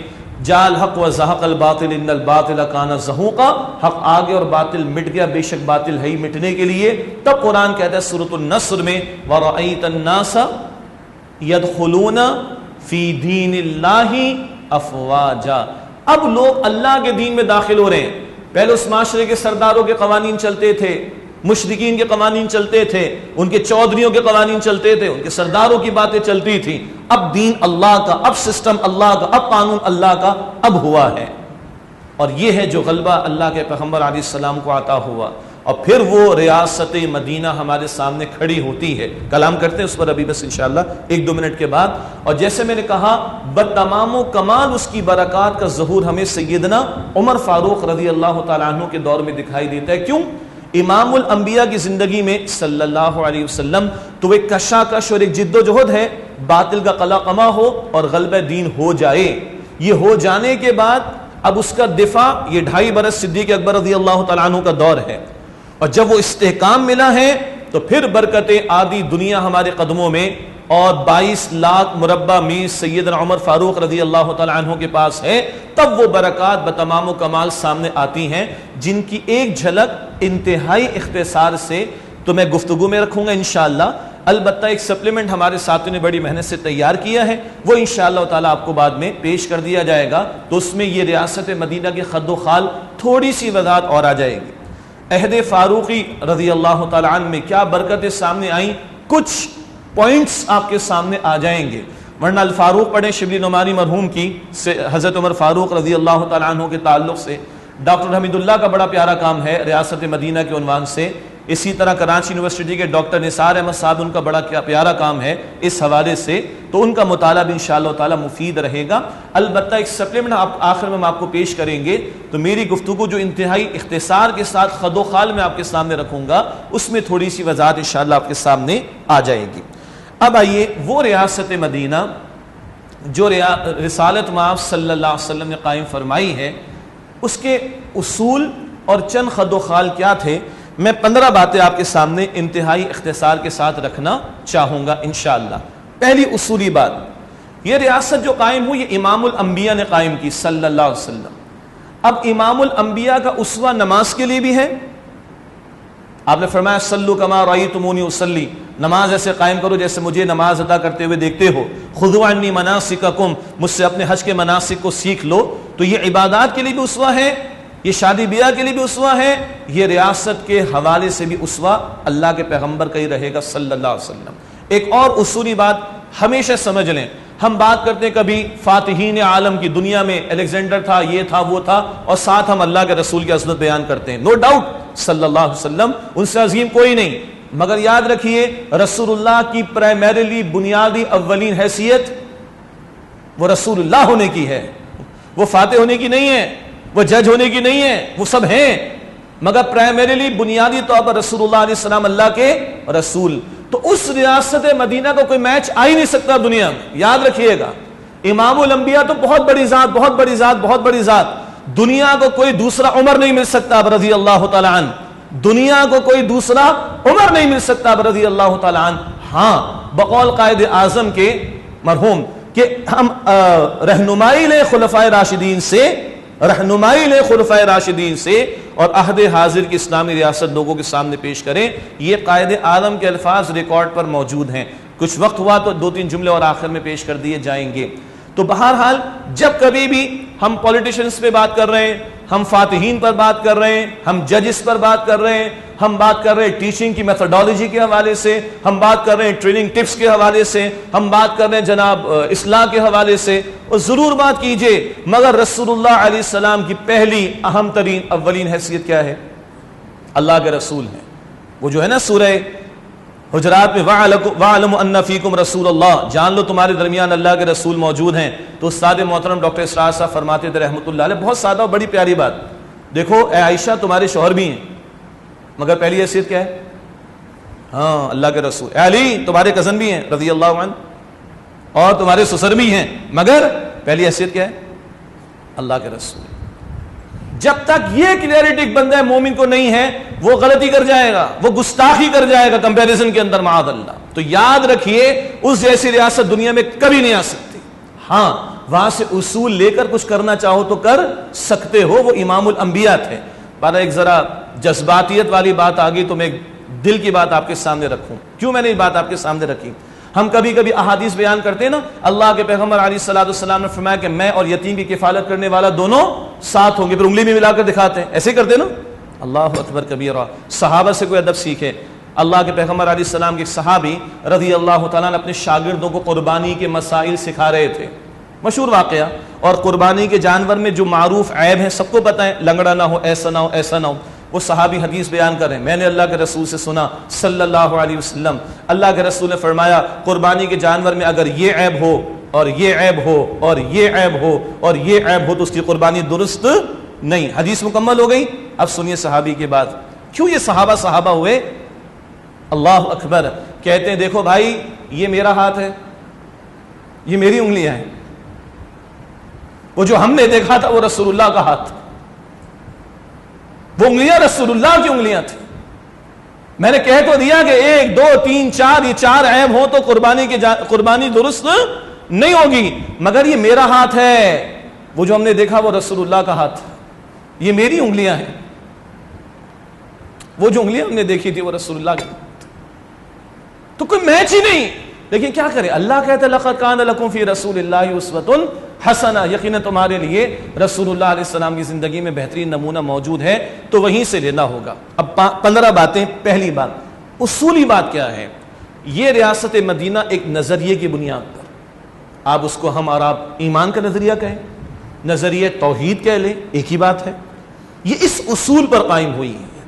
جاء الحق وزهق الباطل ان الباطل کان زہوقا، حق آگے اور باطل مٹ گیا، بے شک باطل ہے ہی مٹنے کے لیے۔ تب قرآن کہتا ہے سورۃ النصر میں، وَرَأَيْتَ النَّاسَ يَدْخُلُونَ فِي دِينِ اللَّهِ أَفْوَاجًا۔ اب لوگ اللہ کے دین میں داخل ہو رہے ہیں۔ پہلے اس معاشرے کے سرداروں کے قوانین چلتے تھے، مشرکین کے قوانین چلتے تھے، ان کے چودھریوں کے قوانین چلتے تھے، ان کے سرداروں کی باتیں چلتی تھی۔ اب دین اللہ کا، اب سسٹم اللہ کا، اب قانون اللہ کا اب ہوا ہے، اور یہ ہے جو غلبہ اللہ کے پیغمبر علیہ السلام کو عطا ہوا۔ اور پھر وہ ریاست مدینہ ہمارے سامنے کھڑی ہوتی ہے، کلام کرتے ہیں اس پر ابھی بس انشاءاللہ 1-2 منٹ کے بعد۔ اور جیسے میں نے کہا بتمام و کمال اس کی برکات کا ظہور ہمیں سیدنا عمر فاروق رضی اللہ تعالیٰ عنہ کے دور میں دکھائی دیتا ہے۔ کیوں؟ امام الانبیاء کی زندگی میں صلی اللہ علیہ وسلم تو ایک کشاکش اور ایک جد و جہد ہے، باطل کا قلع قمع ہو اور غلبہ دین ہو جائے۔ یہ ہو جانے کے بعد اب اس کا دفاع، یہ 2.5 برس صدیق اکبر رضی اللہ تعالیٰ عنہ کا دور ہے، اور جب وہ استحکام ملا ہے تو پھر برکتیں آدھی دنیا ہمارے قدموں میں، اور 22 لاکھ مربع میل سیدنا عمر فاروق رضی اللہ تعالیٰ عنہ کے پاس ہے۔ تب وہ برکات بتمام و کمال سامنے آتی ہیں، جن کی ایک جھلک انتہائی اختصار سے تو میں گفتگو میں رکھوں گا انشاءاللہ۔ البتہ ایک سپلیمنٹ ہمارے ساتھیوں نے بڑی محنت سے تیار کیا ہے، وہ انشاءاللہ تعالیٰ آپ کو بعد میں پیش کر دیا جائے گا، تو اس میں یہ ریاست مدینہ کے خد و خال تھوڑی سی وضاحت اور آ جائے گی۔ عہد فاروقی رضی اللہ تعالیٰ عنہ میں کیا برکتیں سامنے آئیں، کچھ پوائنٹس آپ کے سامنے آ جائیں گے، ورنہ الفاروق پڑھیں شبلی نعمانی مرحوم کی حضرت عمر فاروق رضی اللہ تعالیٰ عنہ کے تعلق سے۔ ڈاکٹر حمید اللہ کا بڑا پیارا کام ہے ریاست مدینہ کے عنوان سے، اسی طرح کراچی یونیورسٹی کے ڈاکٹر نثار احمد صاحب، ان کا بڑا پیارا کام ہے اس حوالے سے، تو ان کا مطالعہ بھی انشاءاللہ تعالی مفید رہے گا۔ البتہ ایک سپلیمنٹ آخر میں ہم آپ کو پیش کریں گے، تو میری گفتگو جو انتہائی اختصار کے ساتھ خد و خال میں آپ کے سامنے رکھوں گا، اس میں تھوڑی سی وضاحت انشاءاللہ آپ کے سامنے آ جائے گی۔ اب آئیے، وہ ریاست مدینہ جو رسالت مآب صلی اللہ علیہ وسلم نے قائم فرمائی ہے، اس کے اصول اور چند خد و خال کیا تھے، میں 15 باتیں آپ کے سامنے انتہائی اختصار کے ساتھ رکھنا چاہوں گا انشاءاللہ۔ پہلی اصولی بات، یہ ریاست جو قائم ہوئی یہ امام الانبیاء نے قائم کی صلی اللہ علیہ وسلم۔ اب امام الانبیاء کا اسوہ نماز کے لیے بھی ہے، آپ نے فرمایا صلو کما رأیتمونی اصلی، نماز ایسے قائم کرو جیسے مجھے نماز ادا کرتے ہوئے دیکھتے ہو، خذوا عنی مناسککم، مجھ سے اپنے حج کے مناسک کو سیکھ لو۔ تو یہ عبادات کے لیے بھی اسوہ ہے، یہ شادی بیاہ کے لیے بھی اسوہ ہے، یہ ریاست کے حوالے سے بھی اسوہ اللہ کے پیغمبر کا ہی رہے گا صلی اللہ علیہ وسلم۔ ایک اور اصولی بات ہمیشہ سمجھ لیں، ہم بات کرتے ہیں کبھی فاتحین عالم کی، دنیا میں الیگزینڈر تھا، یہ تھا وہ تھا، اور ساتھ ہم اللہ کے رسول کی عظمت بیان کرتے ہیں، نو ڈاؤٹ صلی اللہ علیہ وسلم ان سے عظیم کوئی نہیں، مگر یاد رکھیے رسول اللہ کی پرائمریلی بنیادی اولین حیثیت وہ رسول اللہ ہونے کی ہے، وہ فاتح ہونے کی نہیں ہے، وہ جج ہونے کی نہیں ہے، وہ سب ہیں، مگر پرائمریلی بنیادی طور پر رسول اللہ علیہ السلام اللہ کے رسول. تو اس ریاست مدینہ کو کوئی میچ آ ہی نہیں سکتا دنیا میں. یاد رکھیے گا, امام الانبیاء تو بہت بڑی ذات, بہت بڑی ذات, بہت بڑی ذات. دنیا کو کوئی دوسرا عمر نہیں مل سکتا رضی اللہ تعالی عنہ. دنیا کو کوئی دوسرا عمر نہیں مل سکتا رضی اللہ تعالی عنہ. ہاں, بقول قائد اعظم کے مرحوم کہ ہم رہنمائی لیں خلفائے راشدین سے, رہنمائی لیں خلفائے راشدین سے, اور عہد حاضر کی اسلامی ریاست لوگوں کے سامنے پیش کریں. یہ قائد اعظم کے الفاظ ریکارڈ پر موجود ہیں. کچھ وقت ہوا تو 2-3 جملے اور آخر میں پیش کر دیے جائیں گے. تو بہرحال جب کبھی بھی ہم پولیٹیشنز پہ بات کر رہے ہیں, ہم فاتحین پر بات کر رہے ہیں, ہم ججز پر بات کر رہے ہیں, ہم بات کر رہے ہیں ٹیچنگ کی میتھڈالوجی کے حوالے سے, ہم بات کر رہے ہیں ٹریننگ ٹپس کے حوالے سے, ہم بات کر رہے ہیں جناب اصلاح کے حوالے سے, اور ضرور بات کیجئے, مگر رسول اللہ علیہ السلام کی پہلی اہم ترین اولین حیثیت کیا ہے؟ اللہ کے رسول ہیں. وہ جو ہے نا سورہ حجرات میں وَعَلَمُ أَنَّ فِيكُمْ رَسُولَ اللَّهِ, جان لو تمہارے درمیان اللہ کے رسول موجود ہیں. تو استاد محترم ڈاکٹر اسرار صاحب فرماتے تھے رحمۃ اللہ علیہ, بہت سادہ اور بڑی پیاری بات. دیکھو اے عائشہ تمہارے شوہر بھی ہیں, مگر پہلی حیثیت کیا ہے؟ ہاں, اللہ کے رسول. اے علی تمہارے کزن بھی ہیں رضی اللہ عنہ, اور تمہارے سسر بھی ہیں, مگر پہلی حیثیت کیا ہے؟ اللہ کے رسول. جب تک یہ کلیئرٹی بندہ مومن کو نہیں ہے, وہ غلطی کر جائے گا, وہ گستاخی کر جائے گا کمپیریزن کے اندر, معاذ اللہ. تو یاد رکھیے اس جیسی ریاست دنیا میں کبھی نہیں آ سکتی. ہاں, وہاں سے اصول لے کر کچھ کرنا چاہو تو کر سکتے ہو, وہ امام الانبیاء تھے. پر ایک ذرا جذباتیت والی بات آ گئی تو میں دل کی بات آپ کے سامنے رکھوں. کیوں میں نے یہ بات آپ کے سامنے رکھی؟ ہم کبھی کبھی احادیث بیان کرتے ہیں نا, اللہ کے پیغمبر علیہ الصلوۃ والسلام نے فرمایا کہ میں اور یتیم کی کفالت کرنے والا دونوں ساتھ ہوں گے, پھر انگلی میں ملا کر دکھاتے ہیں, ایسے کرتے نا. اللہ اکبر کبیرہ. صحابہ سے کوئی ادب سیکھے. اللہ کے پیغمبر علیہ السلام کے صحابی رضی اللہ تعالیٰ نے اپنے شاگردوں کو قربانی کے مسائل سکھا رہے تھے. مشہور واقعہ. اور قربانی کے جانور میں جو معروف عیب ہیں سب کو پتہ ہے, لنگڑا نہ ہو, ایسا نہ ہو, ایسا نہ ہو. وہ صحابی حدیث بیان کر رہے ہیں, میں نے اللہ کے رسول سے سنا صلی اللہ علیہ وسلم, اللہ کے رسول نے فرمایا قربانی کے جانور میں اگر یہ عیب ہو اور یہ عیب ہو اور یہ عیب ہو اور یہ عیب ہو تو اس کی قربانی درست نہیں. حدیث مکمل ہو گئی. اب سنیے صحابی کی بات. کیوں یہ صحابہ ہوئے؟ اللہ اکبر. کہتے ہیں دیکھو بھائی, یہ میرا ہاتھ ہے, یہ میری انگلیاں ہیں, وہ جو ہم نے دیکھا تھا وہ رسول اللہ کا ہاتھ, وہ انگلیاں رسول اللہ کی انگلیاں تھیں. میں نے کہہ تو دیا کہ 1 2 3 4 یہ 4 عیب ہو تو قربانی درست نہیں ہوگی, مگر یہ میرا ہاتھ ہے, وہ جو ہم نے دیکھا وہ رسول اللہ کا ہاتھ, یہ میری انگلیاں ہیں, وہ جو انگلیاں ہم نے دیکھی تھی وہ رسول اللہ کی. تو کوئی میچ ہی نہیں. لیکن کیا کرے, اللہ کہتا ہے لقد کان لکم فی رسول اللہ اسوۃ حسنہ, یقیناً تمہارے لیے رسول اللہ علیہ السلام کی زندگی میں بہترین نمونہ موجود ہے, تو وہیں سے لینا ہوگا. اب 15 باتیں. پہلی بات, اصولی بات کیا ہے؟ یہ ریاست مدینہ ایک نظریے کی بنیاد پر, آپ اس کو ہم اور آپ ایمان کا نظریہ کہیں, نظریہ توحید کہہ لیں, ایک ہی بات ہے. یہ اس اصول پر قائم ہوئی ہے.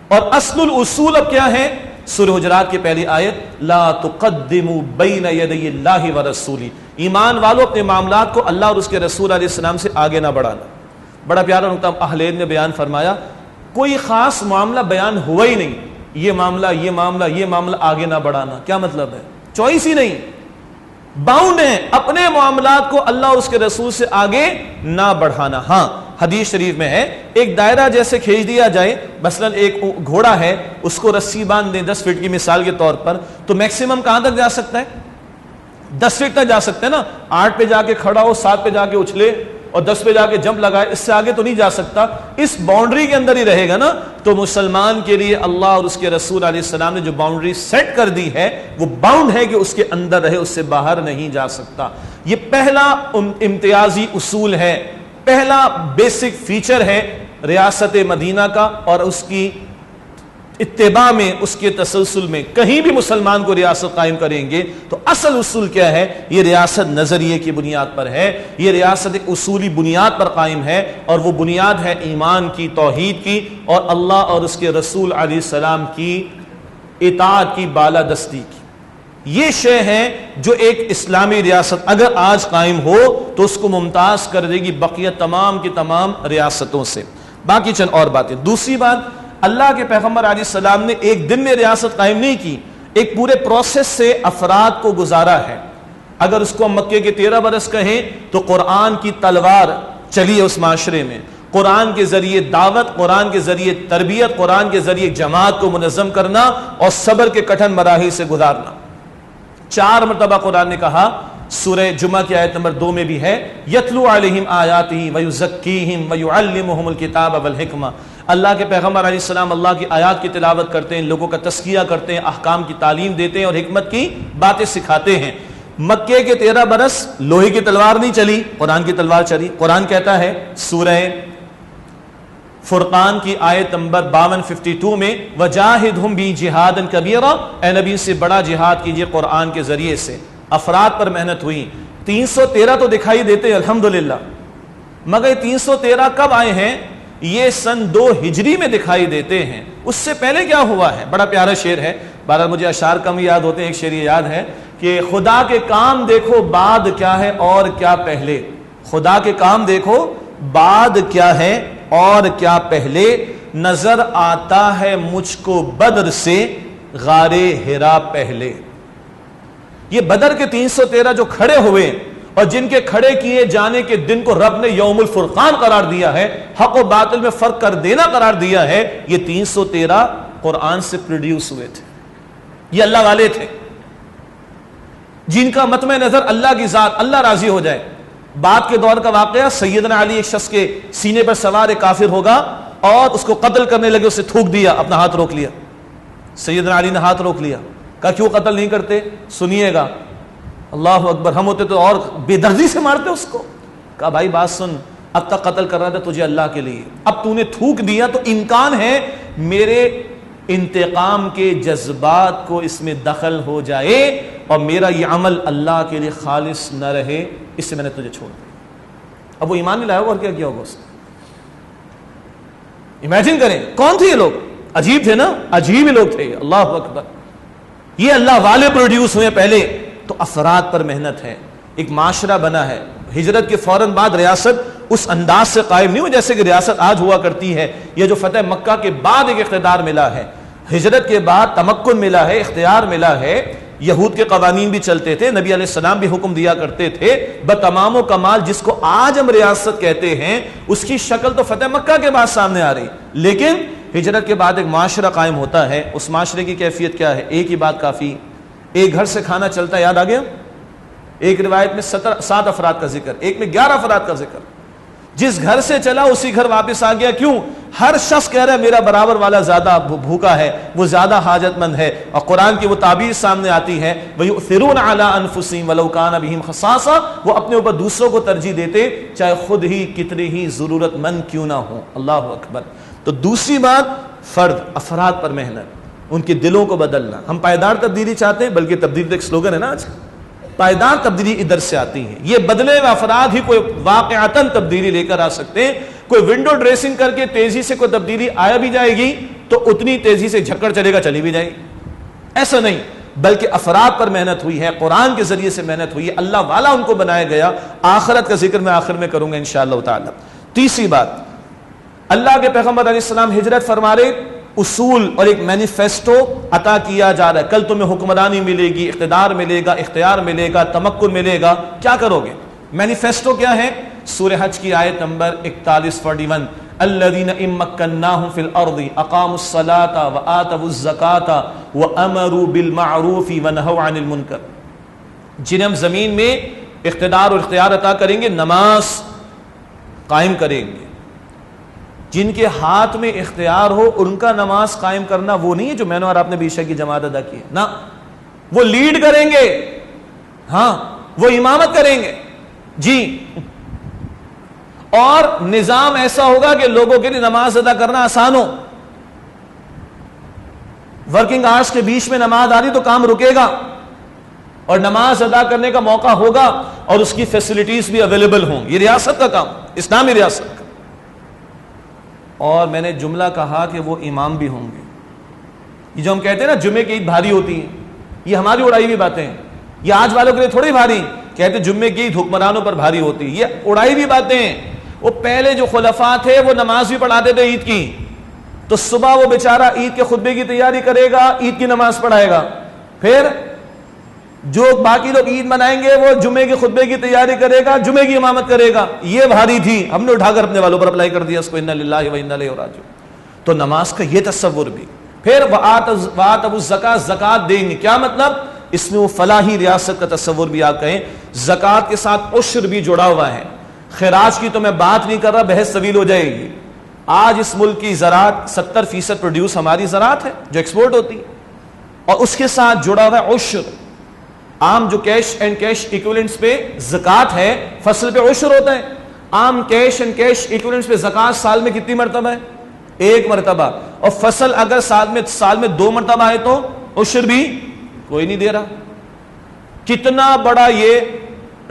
اور اصل الاصول اب کیا ہے؟ سورہ حجرات کی پہلی آیت, لا تقدموا بین یدی اللہ ورسولہ, ایمان والوں اپنے معاملات کو اللہ اور اس کے رسول علیہ السلام سے آگے نہ بڑھانا. بڑا پیارا نقطہ اہل علم نے بیان فرمایا, کوئی خاص معاملہ بیان ہوا ہی نہیں, یہ معاملہ آگے نہ بڑھانا. کیا مطلب ہے؟ چوائس ہی نہیں, باؤنڈ ہیں اپنے معاملات کو اللہ اور اس کے رسول سے آگے نہ بڑھانا. ہاں, حدیث شریف میں ہے ایک دائرہ جیسے کھینچ دیا جائے, مثلا ایک گھوڑا ہے, اس کو رسی باندھ دیں 10 فٹ کی مثال کے طور پر, تو میکسیمم کہاں تک جا سکتا ہے؟ 10 فٹ تک جا سکتا ہے نا. 8 پہ جا کے کھڑا ہو, 7 پہ جا کے اچھلے اور 10 پہ جا کے جمپ لگائے, اس سے آگے تو نہیں جا سکتا. اس باؤنڈری کے اندر ہی رہے گا نا. تو مسلمان کے لیے اللہ اور اس کے رسول علیہ السلام نے جو باؤنڈری سیٹ کر دی ہے وہ باؤنڈ ہے کہ اس کے اندر رہے, اس سے باہر نہیں جا سکتا. یہ پہلا امتیازی اصول ہے, پہلا بیسک فیچر ہے ریاست مدینہ کا, اور اس کی اتباع میں, اس کے تسلسل میں کہیں بھی مسلمان کو ریاست قائم کریں گے تو اصل اصول کیا ہے؟ یہ ریاست نظریے کی بنیاد پر ہے, یہ ریاست ایک اصولی بنیاد پر قائم ہے, اور وہ بنیاد ہے ایمان کی, توحید کی, اور اللہ اور اس کے رسول علیہ السلام کی اطاعت کی, بالادستی کی. یہ شے ہے جو ایک اسلامی ریاست اگر آج قائم ہو تو اس کو ممتاز کر دے گی بقیہ تمام کی تمام ریاستوں سے. باقی چند اور باتیں. دوسری بات، اللہ کے پیغمبر علیہ السلام نے ایک دن میں ریاست قائم نہیں کی، ایک پورے پروسیس سے افراد کو گزارا ہے. اگر اس کو ہم مکے کے 13 برس کہیں تو قرآن کی تلوار چلی ہے اس معاشرے میں، قرآن کے ذریعے دعوت، قرآن کے ذریعے تربیت، قرآن کے ذریعے جماعت کو منظم کرنا اور صبر کے کٹھن مراحل سے گزارنا. 4 مرتبہ قرآن نے کہا، سورہ جمعہ کی آیت نمبر 2 میں بھی ہے، یتلو علیہم آیاتہ ویزکیہم ویعلمہم الکتاب والحکمہ. اللہ کے پیغمبر علیہ السلام اللہ کی آیات کی تلاوت کرتے ہیں، لوگوں کا تزکیہ کرتے ہیں، احکام کی تعلیم دیتے ہیں اور حکمت کی باتیں سکھاتے ہیں. مکے کے 13 برس لوہے کی تلوار نہیں چلی، قرآن کی تلوار چلی. قرآن کہتا ہے سورہ فرقان کی آیت نمبر 52 میں، وجاہدہم بی جہادا کبیرا، اے نبی سے بڑا جہاد کیجئے قرآن کے ذریعے سے. افراد پر محنت ہوئی. 313 تو دکھائی دیتے ہیں الحمدللہ، مگر 313 کب آئے ہیں؟ یہ سن 2 ہجری میں دکھائی دیتے ہیں. اس سے پہلے کیا ہوا ہے؟ بڑا پیارا شعر ہے، بہرحال مجھے اشعار کم یاد ہوتے ہیں. ایک شعر یاد ہے کہ خدا کے کام دیکھو بعد کیا ہے اور کیا پہلے. خدا کے کام دیکھو بعد کیا ہے اور کیا پہلے، نظر آتا ہے مجھ کو بدر سے غار ہرا پہلے. یہ بدر کے 313 جو کھڑے ہوئے اور جن کے کھڑے کیے جانے کے دن کو رب نے یوم الفرقان قرار دیا ہے، حق و باطل میں فرق کر دینا قرار دیا ہے، یہ 313 قرآن سے پروڈیوس ہوئے تھے. یہ اللہ والے تھے جن کا مطمع نظر اللہ کی ذات، اللہ راضی ہو جائے. بعد کے دور کا واقعہ، سیدنا علی ایک شخص کے سینے پر سوار ایک کافر ہوگا اور اس کو قتل کرنے لگے، اسے تھوک دیا، اپنا ہاتھ روک لیا. سیدنا علی نے ہاتھ روک لیا، کہا کیوں قتل نہیں کرتے؟ سنیے گا، اللہ اکبر، ہم ہوتے تو اور بے دردی سے مارتے اس کو. کہا بھائی بات سن، اب تک قتل کر رہا تھا تجھے اللہ کے لیے، اب تو نے تھوک دیا تو امکان ہے میرے انتقام کے جذبات کو اس میں دخل ہو جائے اور میرا یہ عمل اللہ کے لیے خالص نہ رہے، اس سے میں نے تجھے چھوڑ دیا. اب وہ ایمان نہیں لایا ہوگا اور کیا کیا ہوگا اس نے؟ امیجن کریں کون تھے یہ لوگ، عجیب تھے نا، عجیب ہی لوگ تھے. اللہ اکبر، یہ اللہ والے پروڈیوس ہوئے پہلے. تو افراد پر محنت ہے، ایک معاشرہ بنا ہے. ہجرت کے فوراً بعد ریاست اس انداز سے قائم نہیں ہوئی جیسے کہ ریاست آج ہوا کرتی ہے. یہ جو فتح مکہ کے بعد ایک اقتدار ملا ہے، ہجرت کے بعد تمکن ملا ہے، اختیار ملا ہے. یہود کے قوانین بھی چلتے تھے، نبی علیہ السلام بھی حکم دیا کرتے تھے. بتمام و کمال جس کو آج ہم ریاست کہتے ہیں اس کی شکل تو فتح مکہ کے بعد سامنے آ رہی، لیکن ہجرت کے بعد ایک معاشرہ قائم ہوتا ہے. اس معاشرے کی کیفیت کیا ہے؟ ایک ہی بات کافی، ایک گھر سے کھانا چلتا ہے. یاد آ گیا؟ ایک روایت میں 7 افراد کا ذکر، ایک میں 11 افراد کا ذکر. جس گھر سے چلا اسی گھر واپس آ گیا. کیوں؟ ہر شخص کہہ رہا ہے میرا برابر والا زیادہ بھوکا ہے، وہ زیادہ حاجت مند ہے. اور قرآن کی وہ تعبیر سامنے آتی ہے، وَيُؤْثِرُونَ عَلَىٰ أَنفُسِهِمْ وَلَوْ كَانَ بِهِمْ خَصَاصَةٌ، وہ اپنے اوپر دوسروں کو ترجیح دیتے چاہے خود ہی کتنے ہی ضرورت مند کیوں نہ ہوں. اللہ اکبر. تو دوسری بات، فرد، افراد پر محنت، ان کے دلوں کو بدلنا. ہم پائیدار تبدیلی چاہتے ہیں، بلکہ تبدیلی ایک سلوگن ہے نا آج، پائیدار تبدیلی ادھر سے آتی ہے. یہ بدلے ہوئے افراد ہی کوئی واقعتاً تبدیلی لے کر آ سکتے ہیں. کوئی ونڈو ڈریسنگ کر کے تیزی سے کوئی تبدیلی آیا بھی جائے گی تو اتنی تیزی سے جھکڑ چلے گا چلی بھی جائے گی، ایسا نہیں. بلکہ افراد پر محنت ہوئی ہے، قرآن کے ذریعے سے محنت ہوئی ہے، اللہ والا ان کو بنایا گیا. آخرت کا ذکر میں آخر میں کروں گا انشاءاللہ تعالی. تیسری بات، اللہ کے پیغمبر علیہ السلام ہجرت فرما رہے، اصول اور ایک مینیفیسٹو عطا کیا جا رہا ہے. کل تمہیں حکمرانی ملے گی، اقتدار ملے گا، اختیار ملے گا، تمکن ملے گا، کیا کرو گے؟ مینیفیسٹو کیا ہے؟ سورہ حج کی آیت نمبر 41 الذین ان مکناہم فی الارض اقاموا الصلاة وآتوا الزکاة وامروا بالمعروف ونہوا عن المنکر. جنہیں ہم زمین میں اقتدار اور اختیار عطا کریں گے، نماز قائم کریں گے. جن کے ہاتھ میں اختیار ہو ان کا نماز قائم کرنا وہ نہیں ہے جو میں نے اور آپ نے بھی عشاء کی جماعت ادا کی ہے، نہ، وہ لیڈ کریں گے، ہاں وہ امامت کریں گے جی. اور نظام ایسا ہوگا کہ لوگوں کے لیے نماز ادا کرنا آسان ہو. ورکنگ آورز کے بیچ میں نماز آ رہی تو کام رکے گا اور نماز ادا کرنے کا موقع ہوگا اور اس کی فیسلٹیز بھی اویلیبل ہوں. یہ ریاست کا کام، اسلامی ریاست کا. اور میں نے جملہ کہا کہ وہ امام بھی ہوں گے. یہ جو ہم کہتے ہیں نا جمعے کی عید بھاری ہوتی ہے، یہ ہماری اڑائی ہوئی باتیں ہیں. یہ آج والوں کے لیے تھوڑی بھاری، کہتے جمعے کی عید حکمرانوں پر بھاری ہوتی ہے، یہ اڑائی ہوئی باتیں ہیں. وہ پہلے جو خلفاء تھے وہ نماز بھی پڑھاتے تھے عید کی، تو صبح وہ بیچارہ عید کے خطبے کی تیاری کرے گا، عید کی نماز پڑھائے گا، پھر جو باقی لوگ عید منائیں گے وہ جمعے کے خطبے کی تیاری کرے گا، جمعے کی امامت کرے گا. یہ بھاری تھی، ہم نے اٹھا کر اپنے والوں پر اپلائی کر دیا اس کو، انا للہ و انا الیہ راجعون. تو نماز کا یہ تصور بھی. پھر وآتوا الزکاۃ، زکات دیں گے. کیا مطلب؟ اس میں وہ فلاحی ریاست کا تصور بھی آپ کہیں. زکات کے ساتھ عشر بھی جڑا ہوا ہے. خراج کی تو میں بات نہیں کر رہا، بحث طویل ہو جائے گی. آج اس ملک کی زراعت 70% پروڈیوس ہماری زراعت ہے جو ایکسپورٹ ہوتی ہے، اور اس کے ساتھ جڑا ہوا ہے عشر. عام جو کیش اینڈ کیش ایکویلنٹس پہ زکات ہے، فصل پہ عشر ہوتا ہے. عام کیش اینڈ کیش ایکویلنٹس پہ زکات سال میں کتنی مرتبہ ہے؟ 1 مرتبہ. اور فصل اگر سال میں 2 مرتبہ آئے تو عشر بھی کوئی نہیں دے رہا. کتنا بڑا یہ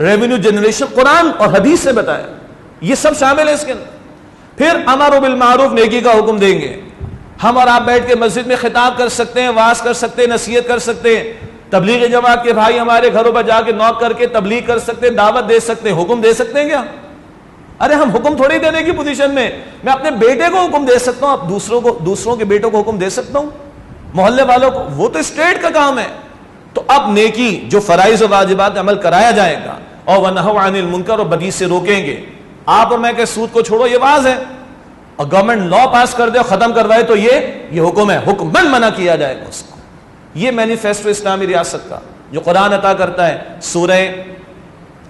ریونیو جنریشن قرآن اور حدیث سے بتایا. یہ سب شامل ہے اس کے اندر. پھر امر بالمعروف، نیکی کا حکم دیں گے. ہم اور آپ بیٹھ کے مسجد میں خطاب کر سکتے ہیں، وعظ کر سکتے ہیں، نصیحت کر سکتے ہیں. تبلیغ جماعت کے بھائی ہمارے گھروں پر جا کے نوک کر کے تبلیغ کر سکتے ہیں، دعوت دے سکتے ہیں. حکم دے سکتے ہیں کیا؟ ارے ہم حکم تھوڑی دینے کی پوزیشن میں. میں اپنے بیٹے کو حکم دے سکتا ہوں، اب دوسروں کے بیٹوں کو حکم دے سکتا ہوں، محلے والوں کو. وہ تو اسٹیٹ کا کام ہے. تو اب نیکی جو فرائض و واجبات عمل کرایا جائے گا، اور وَنَهَوْا عَنِ الْمُنْكَرِ، اور بدی سے روکیں گے. آپ اور میں کہ سود کو چھوڑو، یہ واز ہے، اور گورنمنٹ لا پاس کر دے اور ختم کروائے تو یہ حکم ہے. حکم منع کیا جائے گا اس کو. یہ مینیفیسٹو اسلامی ریاست کا جو قرآن عطا کرتا ہے سورہ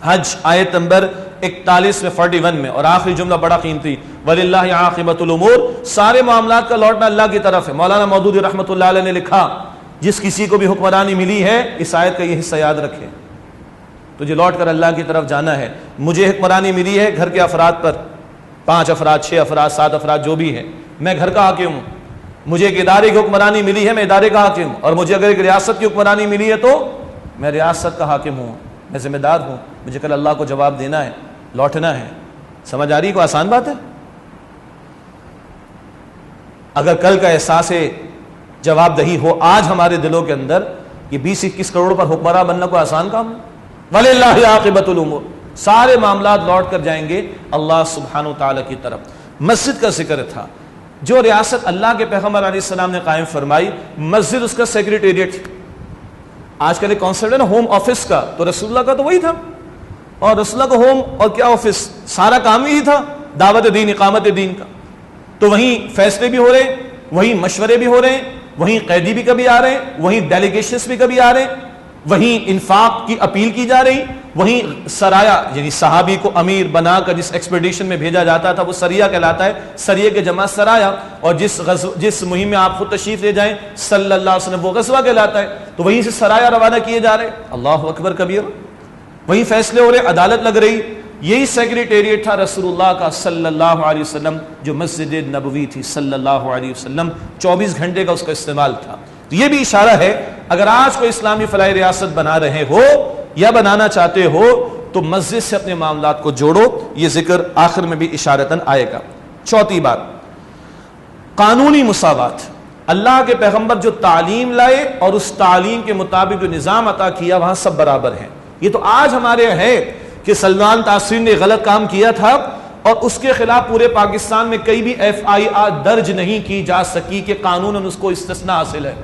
حج آیت نمبر 41 میں 41 میں. اور آخری جملہ بڑا قیمتی، وَلِلَّهِ عَاقِبَةُ الْأُمُورِ، سارے معاملات کا لوٹنا اللہ کی طرف ہے. مولانا مودودی رحمۃ اللہ علیہ نے لکھا، جس کسی کو بھی حکمرانی ملی ہے اس آیت کا یہ حصہ یاد رکھے، تجھے لوٹ کر اللہ کی طرف جانا ہے. مجھے حکمرانی ملی ہے گھر کے افراد پر، 5 افراد 6 افراد 7 افراد جو بھی ہے، میں گھر کا حاکم ہوں. مجھے ایک ادارے کی حکمرانی ملی ہے، میں ادارے کا حاکم ہوں. اور مجھے اگر ایک ریاست کی حکمرانی ملی ہے تو میں ریاست کا حاکم ہوں، میں ذمہ دار ہوں. مجھے کل اللہ کو جواب دینا ہے، لوٹنا ہے. سمجھ آ رہی؟ کو آسان بات ہے؟ اگر کل کا احساس جواب دہی ہو آج ہمارے دلوں کے اندر، یہ 20-21 کروڑ پر حکمراں بننا کوئی آسان کام ہے؟ وَلِلَّهِ عَاقِبَةُ الْأُمُورِ، سارے معاملات لوٹ کر جائیں گے اللہ سبحانہ وتعالی کی طرف. مسجد کا ذکر تھا، جو ریاست اللہ کے پیغمبر علیہ السلام نے قائم فرمائی، مسجد اس کا سیکریٹریٹ. آج کل ایک کانسیپٹ ہے نا ہوم آفس کا، تو رسول اللہ کا تو وہی تھا. اور رسول اللہ کا ہوم اور کیا آفس، سارا کام ہی تھا دعوت دین، اقامت دین کا. تو وہیں فیصلے بھی ہو رہے ہیں، وہیں مشورے بھی ہو رہے ہیں، وہیں قیدی بھی کبھی آ رہے ہیں، وہیں ڈیلیگیشنز بھی کبھی آ رہے ہیں، وہیں انفاق کی اپیل کی جا رہی، وہیں سرایا، یعنی صحابی کو امیر بنا کر جس ایکسپیڈیشن میں بھیجا جاتا تھا وہ سریہ کہلاتا ہے. سریہ کے جمع سرایا. اور جس مہم میں آپ خود تشریف لے جائیں صلی اللہ علیہ وسلم وہ غزوہ کہلاتا ہے. تو وہیں سے سرایا روانہ کیے جا رہے. اللہ اکبر کبیر. وہیں فیصلے ہو رہے، عدالت لگ رہی. یہی سیکریٹریٹ تھا رسول اللہ کا صلی اللہ علیہ وسلم، جو مسجد نبوی تھی صلی اللہ علیہ وسلم، 24 گھنٹے کا اس کا استعمال تھا. تو یہ بھی اشارہ ہے، اگر آج کوئی اسلامی فلاحی ریاست بنا رہے ہو یا بنانا چاہتے ہو تو مسجد سے اپنے معاملات کو جوڑو. یہ ذکر آخر میں بھی اشارتاً آئے گا. چوتھی بات، قانونی مساوات. اللہ کے پیغمبر جو تعلیم لائے اور اس تعلیم کے مطابق جو نظام عطا کیا وہاں سب برابر ہیں. یہ تو آج ہمارے ہے کہ سلمان تاثیر نے غلط کام کیا تھا اور اس کے خلاف پورے پاکستان میں کئی بھی FIR درج نہیں کی جا سکی کہ قانون اس کو استثناء حاصل ہے.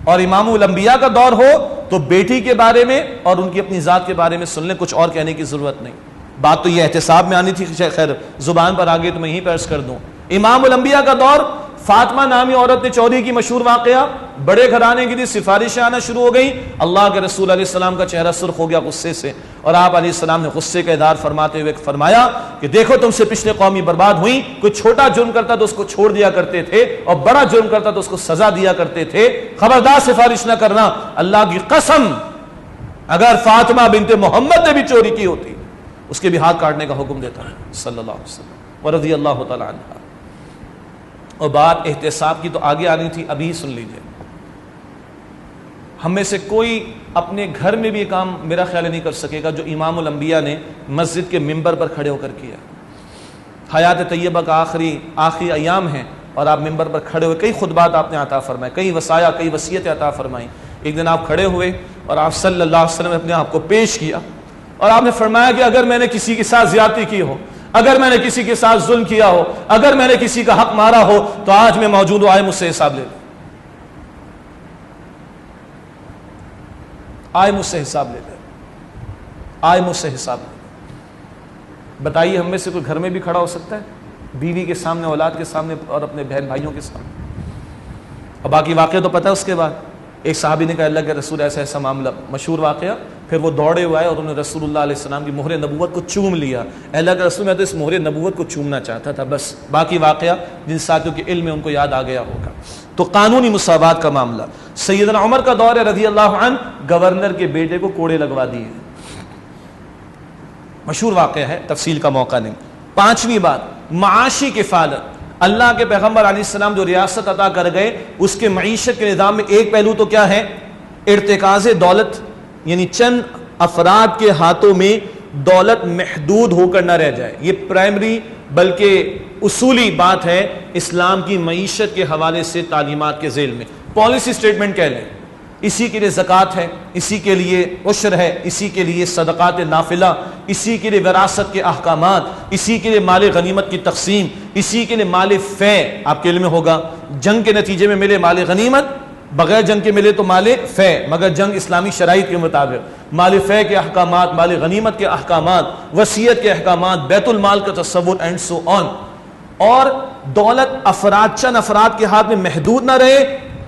اور امام الانبیاء کا دور ہو تو بیٹی کے بارے میں اور ان کی اپنی ذات کے بارے میں سن لیں، کچھ اور کہنے کی ضرورت نہیں. بات تو یہ احتساب میں آنی تھی، خیر زبان پر آگے تو میں یہیں پیش کر دوں. امام الانبیاء کا دور، فاطمہ نامی عورت نے چوری کی مشہور واقعہ، بڑے گھرانے کی تھی، سفارشیں آنا شروع ہو گئی. اللہ کے رسول علیہ السلام کا چہرہ سرخ ہو گیا غصے سے، اور آپ علیہ السلام نے غصے کا اظہار فرماتے ہوئے فرمایا کہ دیکھو تم سے پچھلے قومی برباد ہوئی. کوئی چھوٹا جرم کرتا تو اس کو چھوڑ دیا کرتے تھے، اور بڑا جرم کرتا تو اس کو سزا دیا کرتے تھے. خبردار سفارش نہ کرنا. اللہ کی قسم اگر فاطمہ بنت محمد نے بھی چوری کی ہوتی اس کے بھی ہاتھ کاٹنے کا حکم دیتا ہے صلی اللہ علیہ وسلم ورضی اللہ تعالی عنہ. اور بات احتساب کی تو آگے آنی تھی، ابھی سن لیجئے. ہم میں سے کوئی اپنے گھر میں بھی یہ کام میرا خیال نہیں کر سکے گا جو امام الانبیاء نے مسجد کے ممبر پر کھڑے ہو کر کیا. حیات طیبہ کا آخری ایام ہیں اور آپ ممبر پر کھڑے ہوئے، کئی خطبات آپ نے عطا فرمائے، کئی وصایا، کئی وصیتیں عطا فرمائیں. ایک دن آپ کھڑے ہوئے اور آپ صلی اللہ علیہ وسلم نے اپنے آپ کو پیش کیا اور آپ نے فرمایا کہ اگر میں نے کسی کے ساتھ زیادتی کی ہو، اگر میں نے کسی کے ساتھ ظلم کیا ہو, اگر میں نے کسی کا حق مارا ہو, تو آج میں موجود ہوں, آئے مجھ سے حساب لے لیں, آئے مجھ سے حساب لے لیں, آئے مجھ سے حساب لے لیں. بتائیے ہم میں سے کوئی گھر میں بھی کھڑا ہو سکتا ہے بیوی کے سامنے, اولاد کے سامنے اور اپنے بہن بھائیوں کے سامنے؟ اور باقی واقعہ تو پتہ ہے. اس کے بعد ایک صحابی نے کہا اللہ کے رسول ایسا ایسا معاملہ, مشہور واقعہ. پھر وہ دوڑے ہوئے اور انہوں نے رسول اللہ علیہ السلام کی مہر نبوت کو چوم لیا. اللہ کے رسول, میں تو اس مہر نبوت کو چومنا چاہتا تھا. بس باقی واقعہ جن ساتھیوں کے علم میں ان کو یاد آ گیا ہوگا. تو قانونی مساوات کا معاملہ. سیدنا عمر کا دور ہے رضی اللہ عنہ, گورنر کے بیٹے کو کوڑے لگوا دیے, مشہور واقعہ ہے, تفصیل کا موقع نہیں. پانچویں بات, معاشی کفالت. اللہ کے پیغمبر علیہ السلام جو ریاست عطا کر گئے, اس کے معیشت کے نظام میں ایک پہلو تو کیا ہے؟ ارتکاز دولت, یعنی چند افراد کے ہاتھوں میں دولت محدود ہو کر نہ رہ جائے. یہ پرائمری بلکہ اصولی بات ہے اسلام کی معیشت کے حوالے سے تعلیمات کے ذیل میں. پالیسی سٹیٹمنٹ کہہ لیں, اسی کے لیے زکوٰۃ ہے, اسی کے لیے عشر ہے, اسی کے لیے صدقات نافلہ, اسی کے لیے وراثت کے احکامات, اسی کے لیے مال غنیمت کی تقسیم, اسی کے لیے مال فے. آپ کے علم میں ہوگا جنگ کے نتیجے میں ملے مال غنیمت, بغیر جنگ کے ملے تو مال فے, مگر جنگ اسلامی شرائط کے مطابق. مال فے کے احکامات, مال غنیمت کے احکامات, وصیت کے احکامات, بیت المال کا تصور اینڈ سو آن. اور دولت افراد, چند افراد کے ہاتھ میں محدود نہ رہے.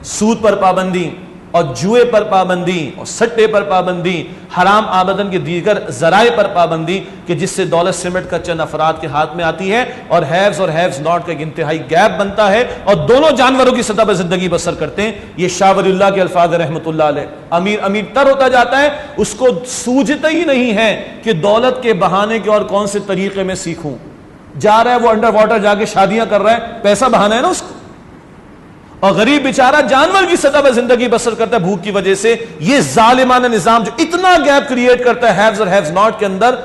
سود پر پابندی اور جوئے پر پابندی اور سٹے پر پابندی, حرام آمدن کے دیگر ذرائع پر پابندی کہ جس سے دولت سمٹ کر چند افراد کے ہاتھ میں آتی ہے اور ہیوز اور ہیوز ناٹ کا ایک انتہائی گیپ بنتا ہے اور دونوں جانوروں کی سطح پر زندگی بسر کرتے ہیں. یہ شاہ ولی اللہ کے الفاظ رحمۃ اللہ علیہ. امیر تر ہوتا جاتا ہے, اس کو سوجھتا ہی نہیں ہے کہ دولت کے بہانے کے اور کون سے طریقے میں سیکھوں. جا رہا ہے وہ انڈر واٹر جا کے شادیاں کر رہا ہے, پیسہ بہانا ہے نا اس کو. اور غریب بیچارہ جانور کی سطح پر زندگی بسر کرتا ہے بھوک کی وجہ سے. یہ ظالمانہ نظام جو اتنا گیپ کریٹ کرتا ہے ہیوز اور ہیوز ناٹ کے اندر,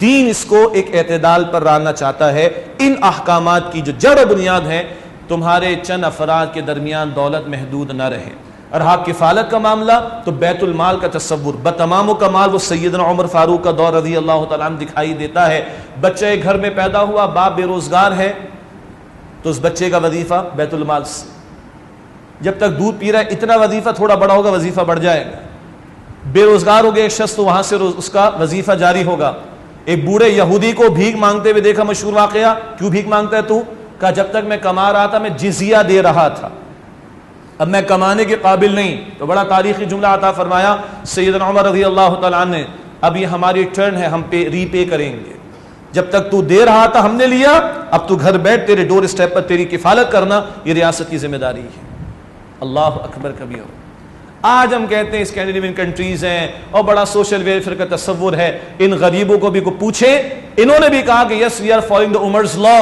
دین اس کو ایک اعتدال پر لانا چاہتا ہے. ان احکامات کی جو جڑ و بنیاد ہے, تمہارے چند افراد کے درمیان دولت محدود نہ رہے. اور ہاں کفالت کا معاملہ, تو بیت المال کا تصور بتمام و کمال وہ سیدنا عمر فاروق کا دور رضی اللہ تعالیٰ عنہ دکھائی دیتا ہے. بچہ ایک گھر میں پیدا ہوا, باپ بے روزگار ہے, تو اس بچے کا وظیفہ بیت المال سے, جب تک دودھ پی رہا ہے اتنا وظیفہ, تھوڑا بڑا ہوگا وظیفہ بڑھ جائے گا. بے روزگار ہو گیا ایک شخص, تو وہاں سے اس کا وظیفہ جاری ہوگا. ایک بوڑھے یہودی کو بھیک مانگتے ہوئے دیکھا, مشہور واقعہ. کیوں بھیک مانگتا ہے تو؟ کہا جب تک میں کما رہا تھا میں جزیہ دے رہا تھا, اب میں کمانے کے قابل نہیں. تو بڑا تاریخی جملہ عطا فرمایا سیدنا عمر رضی اللہ تعالیٰ عنہ نے, اب یہ ہماری ٹرن ہے, ہم ری پے کریں گے. جب تک تو دے رہا تھا ہم نے لیا, اب تو گھر بیٹھ, تیرے ڈور اسٹیپ پر تیری کفالت کرنا یہ ریاست کی ذمہ داری ہے. اللہ اکبر کبیر. آج ہم کہتے ہیں اسکینڈینیوین کنٹریز ہیں اور بڑا سوشل ویلفیئر کا تصور ہے. ان غریبوں کو بھی کو پوچھیں, انہوں نے بھی کہا کہ یس وی آر فالوئنگ دی عمر's لا,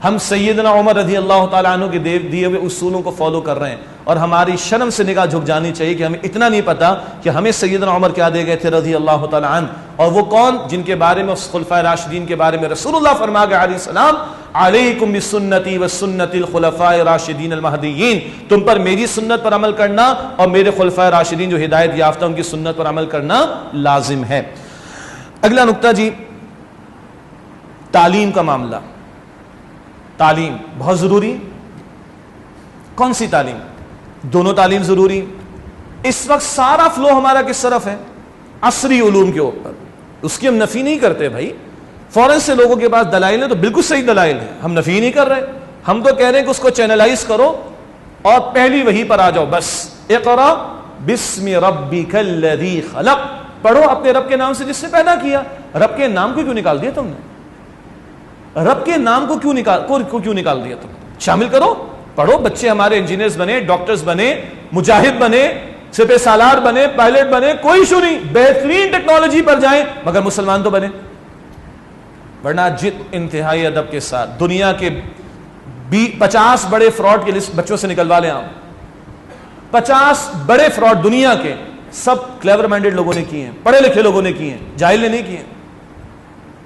ہم سیدنا عمر رضی اللہ تعالیٰ عنہ کے دیے ہوئے اصولوں کو فالو کر رہے ہیں. اور ہماری شرم سے نگاہ جھک جانی چاہیے کہ ہمیں اتنا نہیں پتا کہ ہمیں سیدنا عمر کیا دے گئے تھے رضی اللہ تعالیٰ عنہ. اور وہ کون جن کے بارے میں, خلفائے راشدین کے بارے میں رسول اللہ فرما گئے علیہ السلام, علیکم بسنتی وسنت الخلفاء راشدین المہدیین, تم پر میری سنت پر عمل کرنا اور میرے خلفائے راشدین جو ہدایت یافتہ ان کی سنت پر عمل کرنا لازم ہے. اگلا نقطہ جی, تعلیم کا معاملہ. تعلیم بہت ضروری. کون سی تعلیم؟ دونوں تعلیم ضروری. اس وقت سارا فلو ہمارا کس طرف ہے؟ عصری علوم کے اوپر. اس کی ہم نفی نہیں کرتے بھائی. فوراً سے لوگوں کے پاس دلائل ہیں تو بالکل صحیح دلائل ہیں, ہم نفی نہیں کر رہے. ہم تو کہہ رہے ہیں کہ اس کو چینلائز کرو اور پہلی وحی پر آ جاؤ بس. اقرا بسم ربک الذی خلق, پڑھو اپنے رب کے نام سے جس سے پیدا کیا. رب کے نام کو کیوں نکال دیا تم نے؟ رب کے نام کو کیوں نکال دیا تم نے؟ شامل کرو, پڑھو. بچے ہمارے انجینئرز بنے, ڈاکٹرز بنے, مجاہد بنے, سپہ سالار بنے, پائلٹ بنے, کوئی ایشو نہیں, بہترین ٹیکنالوجی پر جائیں, مگر مسلمان تو بنے. ورنہ جت انتہائی ادب کے ساتھ دنیا کے 50 بڑے فراڈ کی لسٹ بچوں سے نکلوا لیں آپ. 50 بڑے فراڈ دنیا کے, سب کلیور مائنڈڈ لوگوں نے کیے ہیں, پڑھے لکھے لوگوں نے کیے ہیں, جاہل نے نہیں کیے.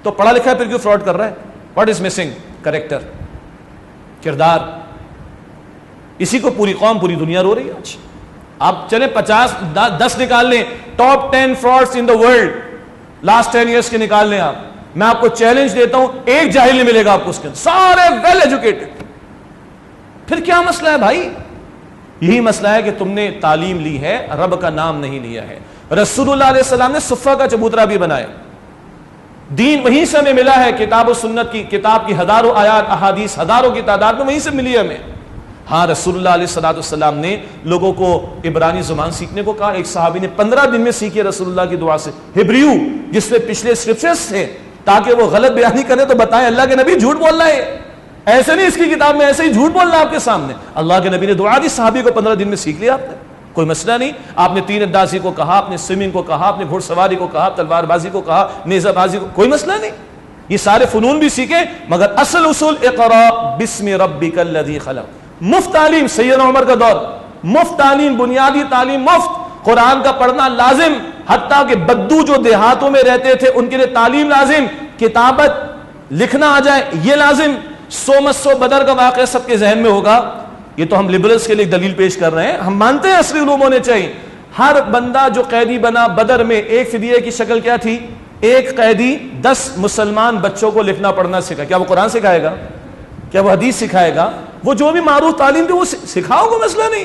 تو پڑھا لکھا ہے پھر کیوں فراڈ کر رہا ہے؟ What is missing? کریکٹر, کردار. اسی کو پوری قوم, پوری دنیا رو رہی ہے آج. آپ چلیں 10 نکال لیں, top 10 frauds in the world last 10 years کے نکال لیں آپ. میں آپ کو چیلنج دیتا ہوں، ایک جاہل نہیں ملے گا آپ کو اس کے اندر، سارے ویل ایجوکیٹڈ۔ پھر کیا مسئلہ ہے بھائی؟ یہی مسئلہ ہے کہ تم نے تعلیم لی ہے، رب کا نام نہیں لیا ہے۔ رسول اللہ علیہ السلام نے صفہ کا چبوترا بھی بنایا، دین وہیں سے ہمیں ملا ہے، کتاب و سنت کی، کتاب کی ہزاروں آیات احادیث ہزاروں کی تعداد میں وہیں سے ملی ہے ہمیں۔ ہاں رسول اللہ علیہ السلام نے لوگوں کو عبرانی زبان سیکھنے کو کہا، ایک صحابی نے 15 دن میں سیکھی رسول اللہ کی دعا سے ہبریو، جس میں پچھلے اسکرپچرز تھے، تاکہ وہ غلط بیانی کرے تو بتائیں اللہ کے نبی جھوٹ بول رہا ہے، ایسے نہیں اس کی کتاب میں ایسے ہی جھوٹ بول رہا ہے آپ کے سامنے۔ اللہ کے نبی نے دعا دی، صحابی کو 15 دن میں سیکھ لیا آپ نے، کوئی مسئلہ نہیں۔ آپ نے تیر اندازی کو کہا، آپ نے سوئمنگ کو کہا، آپ نے گھڑ سواری کو کہا، تلوار بازی کو کہا، نیزہ بازی کو، کوئی مسئلہ نہیں، یہ سارے فنون بھی سیکھے، مگر اصل اصول اقرا بسم ربک الذی خلق۔ مفت تعلیم، سیدنا عمر کا دور، مفت تعلیم، بنیادی تعلیم مفت، قرآن کا پڑھنا لازم، حتیٰ کہ بدو جو دیہاتوں میں رہتے تھے ان کے لیے تعلیم لازم، کتابت لکھنا آ جائے یہ لازم۔ سو بدر کا واقعہ سب کے ذہن میں ہوگا، یہ تو ہم لبرلز کے لیے دلیل پیش کر رہے ہیں، ہم مانتے ہیں اصلی علوم ہونے چاہیے۔ ہر بندہ جو قیدی بنا بدر میں، ایک فدیے کی شکل کیا تھی؟ ایک قیدی 10 مسلمان بچوں کو لکھنا پڑھنا سکھائے۔ کیا وہ قرآن سکھائے گا؟ کیا وہ حدیث سکھائے گا؟ وہ جو بھی معروف تعلیم تھی وہ سکھاؤ، کوئی مسئلہ نہیں۔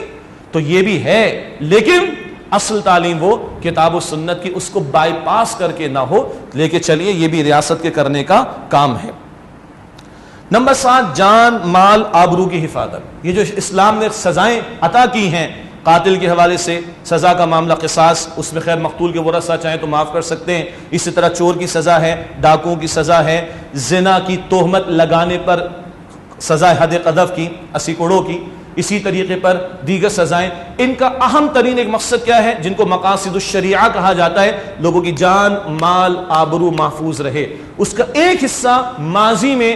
تو یہ بھی ہے، لیکن اصل تعلیم وہ کتاب و سنت کی، اس کو بائی پاس کر کے نہ ہو، لے کے چلیے، یہ بھی ریاست کے کرنے کا کام ہے۔ نمبر 7، جان مال آبرو کی حفاظت۔ یہ جو اسلام نے سزائیں عطا کی ہیں، قاتل کے حوالے سے سزا کا معاملہ قصاص، اس میں خیر مقتول کے ورثہ چاہیں تو معاف کر سکتے ہیں، اسی طرح چور کی سزا ہے، ڈاکوؤں کی سزا ہے، زنا کی تہمت لگانے پر سزا حد قذف کی 80 کوڑوں کی، اسی طریقے پر دیگر سزائیں۔ ان کا اہم ترین ایک مقصد کیا ہے، جن کو مقاصد الشریعہ کہا جاتا ہے، لوگوں کی جان مال آبرو محفوظ رہے۔ اس کا ایک حصہ ماضی میں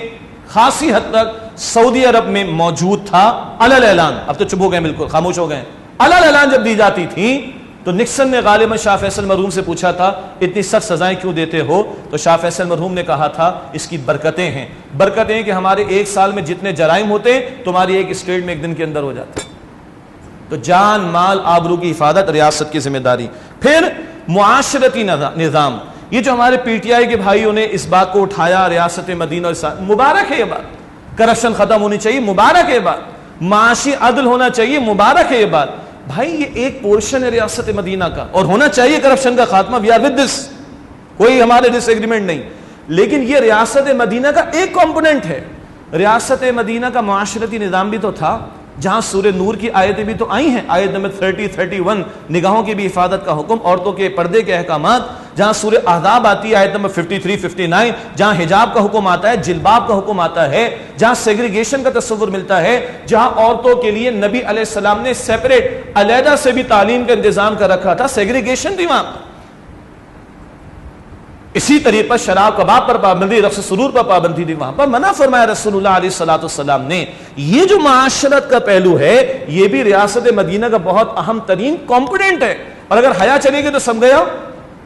خاصی حد تک سعودی عرب میں موجود تھا، علل اعلان، اب تو چپ ہو گئے، بالکل خاموش ہو گئے، علل اعلان جب دی جاتی تھی تو نکسن نے غالباً شاہ فیصل مرحوم سے پوچھا تھا اتنی سخت سزائیں کیوں دیتے ہو، تو شاہ فیصل مرحوم نے کہا تھا اس کی برکتیں ہیں، برکتیں کہ ہمارے ایک سال میں جتنے جرائم ہوتے ہیں تمہاری ایک اسٹیٹ میں ایک دن کے اندر ہو جاتے ہیں۔ تو جان مال آبرو کی حفاظت ریاست کی ذمہ داری۔ پھر معاشرتی نظام، یہ جو ہمارے پی ٹی آئی کے بھائیوں نے اس بات کو اٹھایا، ریاست مدینہ، مبارک ہے یہ بات، کرپشن ختم ہونی چاہیے، مبارک ہے یہ بات، معاشی عدل ہونا چاہیے، مبارک ہے یہ بات۔ بھائی یہ ایک پورشن ہے ریاست مدینہ کا، اور ہونا چاہیے کرپشن کا خاتمہ، وی آر ود دس، کوئی ہمارے ڈس ایگریمنٹ نہیں، لیکن یہ ریاست مدینہ کا ایک کمپوننٹ ہے۔ ریاست مدینہ کا معاشرتی نظام بھی تو تھا، جہاں سورہ نور کی آیتیں بھی تو آئی ہیں، آیت نمبر 30 31، نگاہوں کی بھی حفاظت کا حکم، عورتوں کے پردے کے احکامات، جہاں سورہ احزاب آتی ہے آیت نمبر 53 59، جہاں حجاب کا حکم آتا ہے، جلباب کا حکم آتا ہے، جہاں سیگریگیشن کا تصور ملتا ہے، جہاں عورتوں کے لیے نبی علیہ السلام نے سیپریٹ علیحدہ سے بھی تعلیم کا انتظام کر رکھا تھا، سیگریگیشن تھی وہاں۔ اسی طریقے پر شراب کباب پر پابندی، رقص سرور پر پابندی تھی، وہاں پر منع فرمایا رسول اللہ علیہ السلام نے۔ یہ جو معاشرت کا پہلو ہے یہ بھی ریاست مدینہ کا بہت اہم ترین کمپوننٹ ہے، اور اگر حیا چلے گی تو سم گیا۔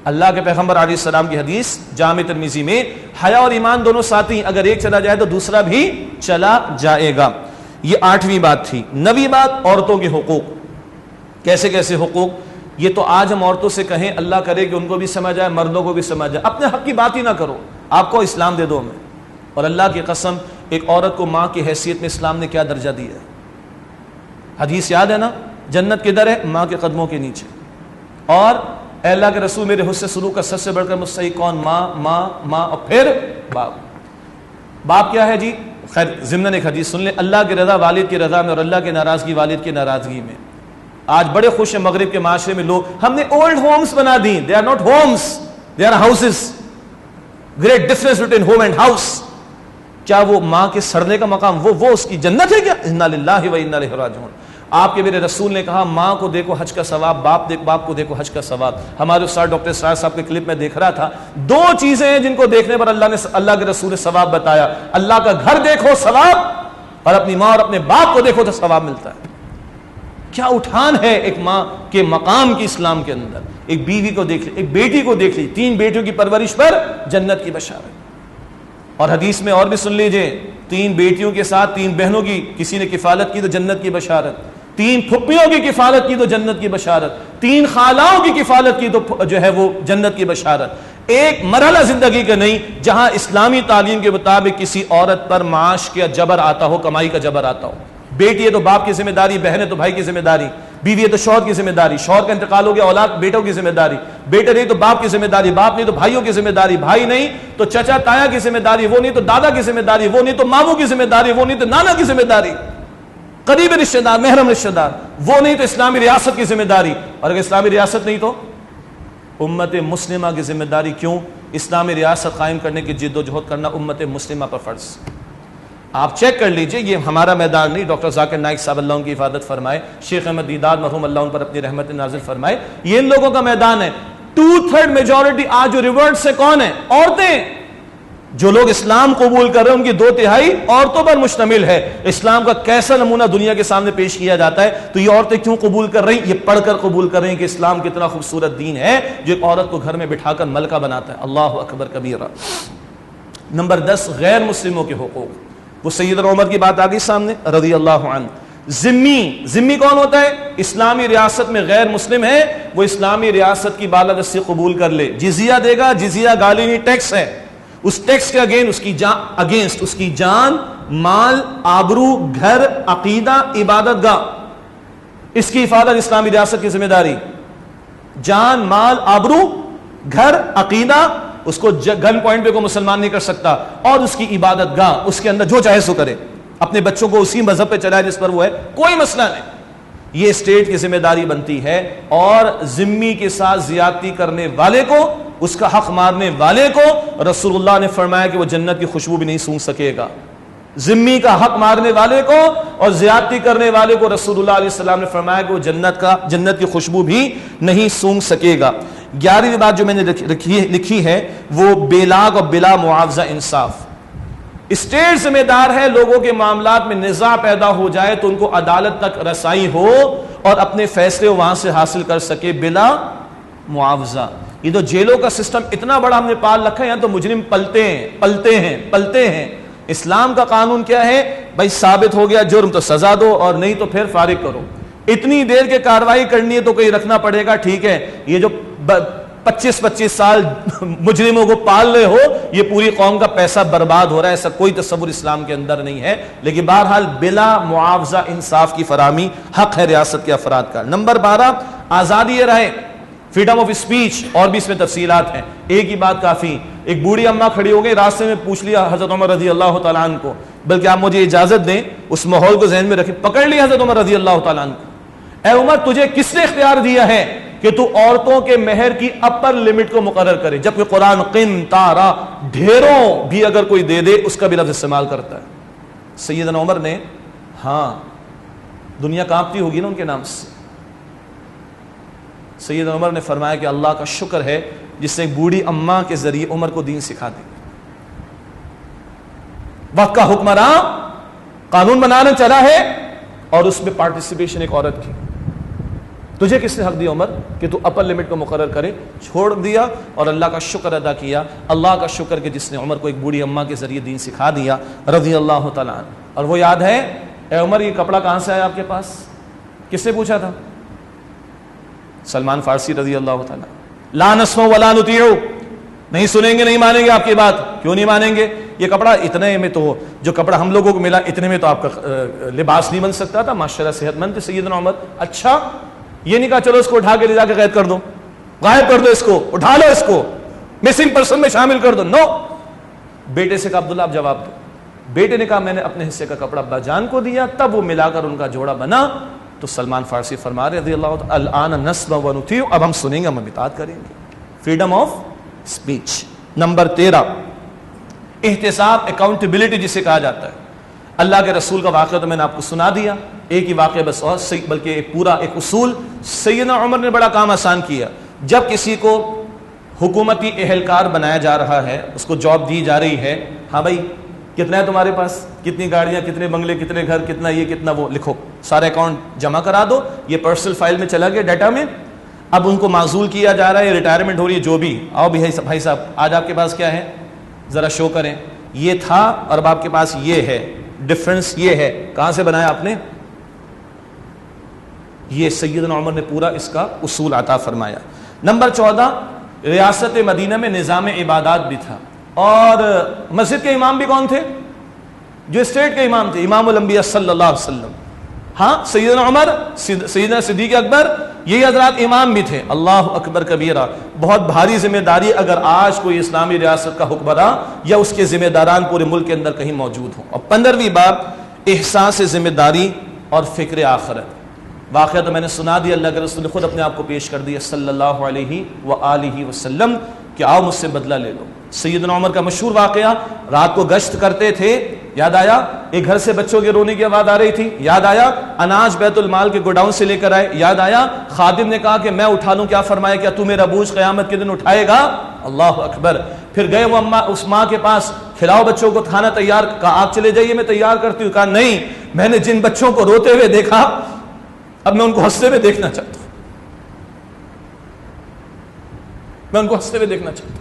اللہ کے پیغمبر علیہ السلام کی حدیث جامع ترمذی میں، حیا اور ایمان دونوں ساتھی، اگر ایک چلا جائے تو دوسرا بھی چلا جائے گا۔ یہ 8ویں بات تھی۔ 9ویں بات، عورتوں کے حقوق۔ کیسے کیسے حقوق؟ یہ تو آج ہم عورتوں سے کہیں، اللہ کرے کہ ان کو بھی سمجھ آئے، مردوں کو بھی سمجھ آئے، اپنے حق کی بات ہی نہ کرو، آپ کو اسلام دے دو ہمیں۔ اور اللہ کی قسم، ایک عورت کو ماں کی حیثیت میں اسلام نے کیا درجہ دیا ہے؟ حدیث یاد ہے نا، جنت کدھر ہے؟ ماں کے قدموں کے نیچے۔ اور اے اللہ کے رسول، میرے حسن سلوک کا سب سے بڑھ کر مستحق کون؟ ماں ماں ماں، اور پھر باپ۔ باپ کیا ہے جی؟ خیر ضمن ایک حدیث سن لیں، اللہ کی رضا والد کی رضا میں، اور اللہ کی ناراضگی والد کی ناراضگی میں۔ آج بڑے خوش ہیں مغرب کے معاشرے میں لوگ، ہم نے اولڈ ہومز بنا دی، they are not homes, they are houses, great difference between home and house. کیا وہ ماں کے سڑنے کا مقام وہ اس کی جنت ہے کیا؟ انا للہ و انا الیہ راجعون۔ آپ کے میرے رسول نے کہا ماں کو دیکھو حج کا ثواب، باپ کو دیکھو حج کا ثواب۔ ہمارے استاد ڈاکٹر سراج صاحب کے کلپ میں دیکھ رہا تھا، 2 چیزیں ہیں جن کو دیکھنے پر اللہ کے رسول نے ثواب بتایا، اللہ کا گھر دیکھو ثواب، اور اپنی ماں اور اپنے باپ کو دیکھو تو ثواب ملتا ہے۔ کیا اٹھان ہے ایک ماں کے مقام کی اسلام کے اندر۔ ایک بیوی کو دیکھ لی، ایک بیٹی کو دیکھ لی، 3 بیٹیوں کی پرورش پر جنت کی بشارت۔ اور حدیث میں اور بھی سن لیجئے، 3 بیٹیوں کے ساتھ 3 بہنوں کی کسی نے کفالت کی تو جنت کی بشارت، 3 پھپھیوں کی کفالت کی تو جنت کی بشارت، 3 خالاؤں کی کفالت کی تو جو ہے وہ جنت کی بشارت۔ ایک مرحلہ زندگی کا نہیں جہاں اسلامی تعلیم کے مطابق کسی عورت پر معاش کا جبر آتا ہو، کمائی کا جبر آتا ہو. بیٹی ہے تو باپ کی ذمہ داری، بہن ہے تو بھائی کی ذمہ داری، بیوی ہے تو شوہر کی ذمہ داری، شوہر کا انتقال ہو گیا اولاد بیٹوں کی ذمہ داری، بیٹے نہیں تو باپ کی ذمہ داری، باپ نہیں تو بھائیوں کی ذمہ داری، بھائی نہیں تو چچا تایا کی ذمہ داری، وہ نہیں تو دادا کی ذمہ داری، وہ نہیں تو ماموں کی ذمہ داری، وہ نہیں تو نانا کی ذمہ داری، قریبی رشتہ دار، محرم رشتہ دار، وہ نہیں تو اسلامی ریاست کی ذمہ داری. اور اگر اسلامی ریاست نہیں تو امت مسلمہ کی ذمہ داری. کیوں؟ اسلامی ریاست قائم کرنے کی جد و جہد کرنا امت مسلمہ پر فرض. آپ چیک کر لیجئے، یہ ہمارا میدان نہیں. ڈاکٹر ذاکر نائک صاحب اللہ ان کی حفاظت فرمائے، شیخ احمد دیداد مرحوم اللہ ان پر اپنی رحمت نازل فرمائے، یہ ان لوگوں کا میدان ہے. 2/3 میجورٹی آج جو ریورٹ سے کون ہے؟ عورتیں. جو لوگ اسلام قبول کر رہے ہیں ان کی 2/3 عورتوں پر مشتمل ہے. اسلام کا کیسا نمونہ دنیا کے سامنے پیش کیا جاتا ہے. تو یہ عورتیں کیوں قبول کر رہی ہیں؟ یہ پڑھ کر قبول کر رہی ہیں کہ اسلام کتنا خوبصورت دین ہے جو ایک عورت کو گھر میں بٹھا کر ملکہ بناتا ہے. اللہ اکبر کبیرہ. نمبر 10 غیر مسلموں کے حقوق. وہ سیدنا عمر کی بات آ گئی سامنے رضی اللہ عنہ. ذمی کون ہوتا ہے؟ اسلامی ریاست میں غیر مسلم ہے، وہ اسلامی ریاست کی بالادستی قبول کر لے، جزیہ دے گا. جزیہ گالی نہیں، ٹیکس ہے. اس ٹیکس کے اگینسٹ اس کی جان، مال، آبرو، گھر، عقیدہ، عبادت گاہ، اس کی حفاظت اسلامی ریاست کی ذمہ داری. جان، مال، آبرو، گھر، عقیدہ، اس کو گن پوائنٹ پہ کوئی مسلمان نہیں کر سکتا. اور اس کی عبادت گاہ، اس کے اندر جو چاہے سو کرے، اپنے بچوں کو اسی مذہب پہ چلائے جس پر وہ ہے، کوئی مسئلہ نہیں. یہ اسٹیٹ کی ذمہ داری بنتی ہے. اور ذمی کے ساتھ زیادتی کرنے والے کو، اس کا حق مارنے والے کو رسول اللہ نے فرمایا کہ وہ جنت کی خوشبو بھی نہیں سونگھ سکے گا. ذمی کا حق مارنے والے کو اور زیادتی کرنے والے کو رسول اللہ علیہ السلام نے فرمایا کہ وہ جنت کی خوشبو بھی نہیں سونگھ سکے گا. 11ویں بات جو میں نے لکھی ہے وہ بے لاگ اور بلا معاوضہ انصاف. اسٹیٹ ذمہ دار ہے لوگوں کے معاملات میں نزاع پیدا ہو جائے تو ان کو عدالت تک رسائی ہو اور اپنے فیصلے وہاں سے حاصل کر سکے بلا معاوضہ. یہ تو جیلوں کا سسٹم اتنا بڑا ہم نے پال رکھا ہے، یہاں تو مجرم پلتے ہیں. اسلام کا قانون کیا ہے؟ بھائی ثابت ہو گیا جرم تو سزا دو، اور نہیں تو پھر فارغ کرو. اتنی دیر کے کاروائی کرنی ہے تو کہیں رکھنا پڑے گا. ٹھیک ہے، یہ جو 25 سال مجرموں کو پال رہے ہو، یہ پوری قوم کا پیسہ برباد ہو رہا ہے. ایسا کوئی تصور اسلام کے اندر نہیں ہے. لیکن بہرحال بلا معاوضہ انصاف کی فراہمی حق ہے ریاست کے افراد کا. نمبر 12 آزادی رائے، فریڈم آف اسپیچ. اور بھی اس میں تفصیلات ہیں، ایک ہی بات کافی. ایک بوڑھی اماں کھڑی ہو گئی، راستے میں پوچھ لیا حضرت عمر رضی اللہ تعالیٰ عنہ کو، بلکہ آپ مجھے اجازت دیں اس ماحول کو ذہن میں رکھیں. پکڑ لیا حضرت عمر رضی اللہ تعالیٰ عنہ کو، اے عمر تجھے کس نے اختیار دیا ہے کہ تو عورتوں کے مہر کی اپر لمٹ کو مقرر کرے، جبکہ قرآن قنطارہ ڈھیروں بھی اگر کوئی دے دے اس کا بھی لفظ استعمال کرتا ہے. سیدنا عمر نے، ہاں دنیا کانپتی ہوگی نا ان کے نام سے، سیدنا عمر نے فرمایا کہ اللہ کا شکر ہے جس نے ایک بوڑھی اماں کے ذریعے عمر کو دین سکھا دی. وقت کا حکمراں قانون بنانا چلا ہے اور اس میں پارٹیسپیشن ایک عورت کی. تجھے کس نے حق دیا عمر کہ تو اپر لمٹ کو مقرر کرے؟ چھوڑ دیا اور اللہ کا شکر ادا کیا. اللہ کا شکر کہ جس نے عمر کو ایک بوڑھی اماں کے ذریعے دین سکھا دیا رضی اللہ تعالیٰ عنہ. اور وہ یاد ہے، اے عمر یہ کپڑا کہاں سے آیا آپ کے پاس؟ کس نے پوچھا تھا؟ سلمان فارسی رضی اللہ تعالیٰ. لا نسمع ولا نطیع، نہیں سنیں گے نہیں مانیں گے آپ کی بات. کیوں نہیں مانیں گے؟ یہ کپڑا اتنے میں تو، جو کپڑا ہم لوگوں کو ملا اتنے میں تو آپ کا لباس نہیں بن سکتا تھا. ماشاءاللہ صحت مند تھے سیدنا عمر. اچھا یہ نہیں کہا چلو اس کو اٹھا کے لے جا کے قید کر دو، غائب کر دو، اس کو اٹھا لو، اس کو مسنگ پرسن میں شامل کر دو. نو. بیٹے سے کہا عبداللہ آپ جواب دو. بیٹے نے کہا میں نے اپنے حصے کا کپڑا ابا جان کو دیا، تب وہ ملا کر ان کا جوڑا بنا. تو سلمان فارسی فرما رہے رضی اللہ تعالی الان نسمع و نطیع، اب ہم سنیں گے، ہم اطاعت کریں گے. Freedom of speech. نمبر 13 احتساب، اکاؤنٹیبلٹی جسے کہا جاتا ہے. اللہ کے رسول کا واقعہ تو میں نے آپ کو سنا دیا، ایک ہی واقعہ بس، اور بلکہ ایک پورا ایک اصول. سیدنا عمر نے بڑا کام آسان کیا. جب کسی کو حکومتی اہلکار بنایا جا رہا ہے، اس کو جاب دی جا رہی ہے، ہاں بھائی کتنا ہے تمہارے پاس، کتنی گاڑیاں، کتنے بنگلے، کتنے گھر، کتنا یہ کتنا وہ، لکھو، سارے اکاؤنٹ جمع کرا دو. یہ پرسنل فائل میں چلا گیا ڈیٹا میں. اب ان کو معزول کیا جا رہا ہے، ریٹائرمنٹ ہو رہی ہے، جو بھی. آؤ بھائی صاحب آج آپ کے پاس کیا ہے ذرا شو کریں. یہ تھا اور اب آپ کے پاس یہ ہے. ڈفرنس یہ ہے، کہاں سے بنایا آپ نے؟ یہ سیدنا عمر نے پورا اس کا اصول عطا فرمایا. نمبر 14 ریاست مدینہ میں نظام عبادات بھی تھا، اور مسجد کے امام بھی کون تھے؟ جو اسٹیٹ کے امام تھے، امام الانبیاء صلی اللہ علیہ وسلم. ہاں، سیدنا عمر، سیدنا صدیق اکبر، یہی حضرات امام بھی تھے. اللہ اکبر کبیرہ. بہت بھاری ذمہ داری اگر آج کوئی اسلامی ریاست کا حکمراں یا اس کے ذمہ داران پورے ملک کے اندر کہیں موجود ہوں. اور 15ویں باب احساس ذمہ داری اور فکر آخرت. واقعہ تو میں نے سنا دیا، اللہ کے رسول نے خود اپنے آپ کو پیش کر دیا صلی اللہ علیہ وآلہ وسلم کہ آؤ مجھ سے بدلہ لے لو. سیدنا عمر کا مشہور واقعہ، رات کو گشت کرتے تھے، یاد آیا ایک گھر سے بچوں کے رونے کی آواز آ رہی تھی، یاد آیا اناج بیت المال کے گوڈاؤن سے لے کر آئے، یاد آیا خادم نے کہا کہ میں اٹھا لوں، کیا فرمایا؟ کیا تو میرا بوجھ قیامت کے دن اٹھائے گا؟ اللہ اکبر. پھر گئے وہ اس ماں کے پاس، کھلاؤ بچوں کو کھانا تیار، کہا آپ چلے جائیے میں تیار کرتی ہوں. کہا نہیں، میں نے جن بچوں کو روتے ہوئے دیکھا اب میں ان کو ہنستے ہوئے دیکھنا چاہتا ہوں، میں ان کو ہنستے ہوئے دیکھنا چاہتا ہوں.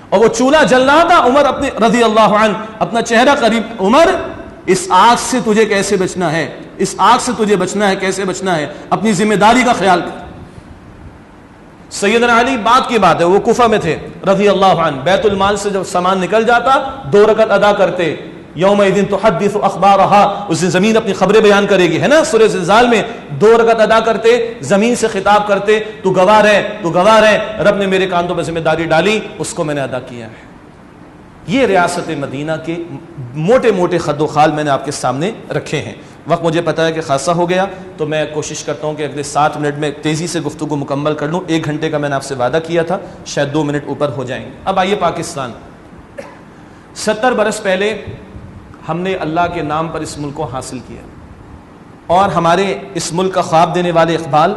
اور وہ چولہا جل رہا تھا، عمر اپنے رضی اللہ عنہ اپنا چہرہ قریب، عمر اس آگ سے تجھے کیسے بچنا ہے، اس آگ سے تجھے بچنا ہے، کیسے بچنا ہے، اپنی ذمہ داری کا خیال کر. سیدنا علی بات کی بات ہے، وہ کوفہ میں تھے رضی اللہ عنہ، بیت المال سے جب سامان نکل جاتا 2 رکعت ادا کرتے. یومئذ تحدث اخبارها، اس دن زمین اپنی خبریں بیان کرے گی، ہے نا سورہ زلزال میں. 2 رکعت ادا کرتے، زمین سے خطاب کرتے، تو گواہ رہے، تو گواہ رہے، رب نے میرے کاندھوں پہ ذمہ داری ڈالی، اس کو میں نے ادا کیا ہے. یہ ریاست مدینہ کے موٹے موٹے خد و خال میں نے آپ کے سامنے رکھے ہیں. وقت مجھے پتا ہے کہ خاصا ہو گیا، تو میں کوشش کرتا ہوں کہ اگلے 7 منٹ میں تیزی سے گفتگو مکمل کر لوں. 1 گھنٹے کا میں نے آپ سے وعدہ کیا تھا، شاید 2 منٹ اوپر ہو جائیں گے. اب آئیے پاکستان. 70 برس پہلے ہم نے اللہ کے نام پر اس ملک کو حاصل کیا، اور ہمارے اس ملک کا خواب دینے والے اقبال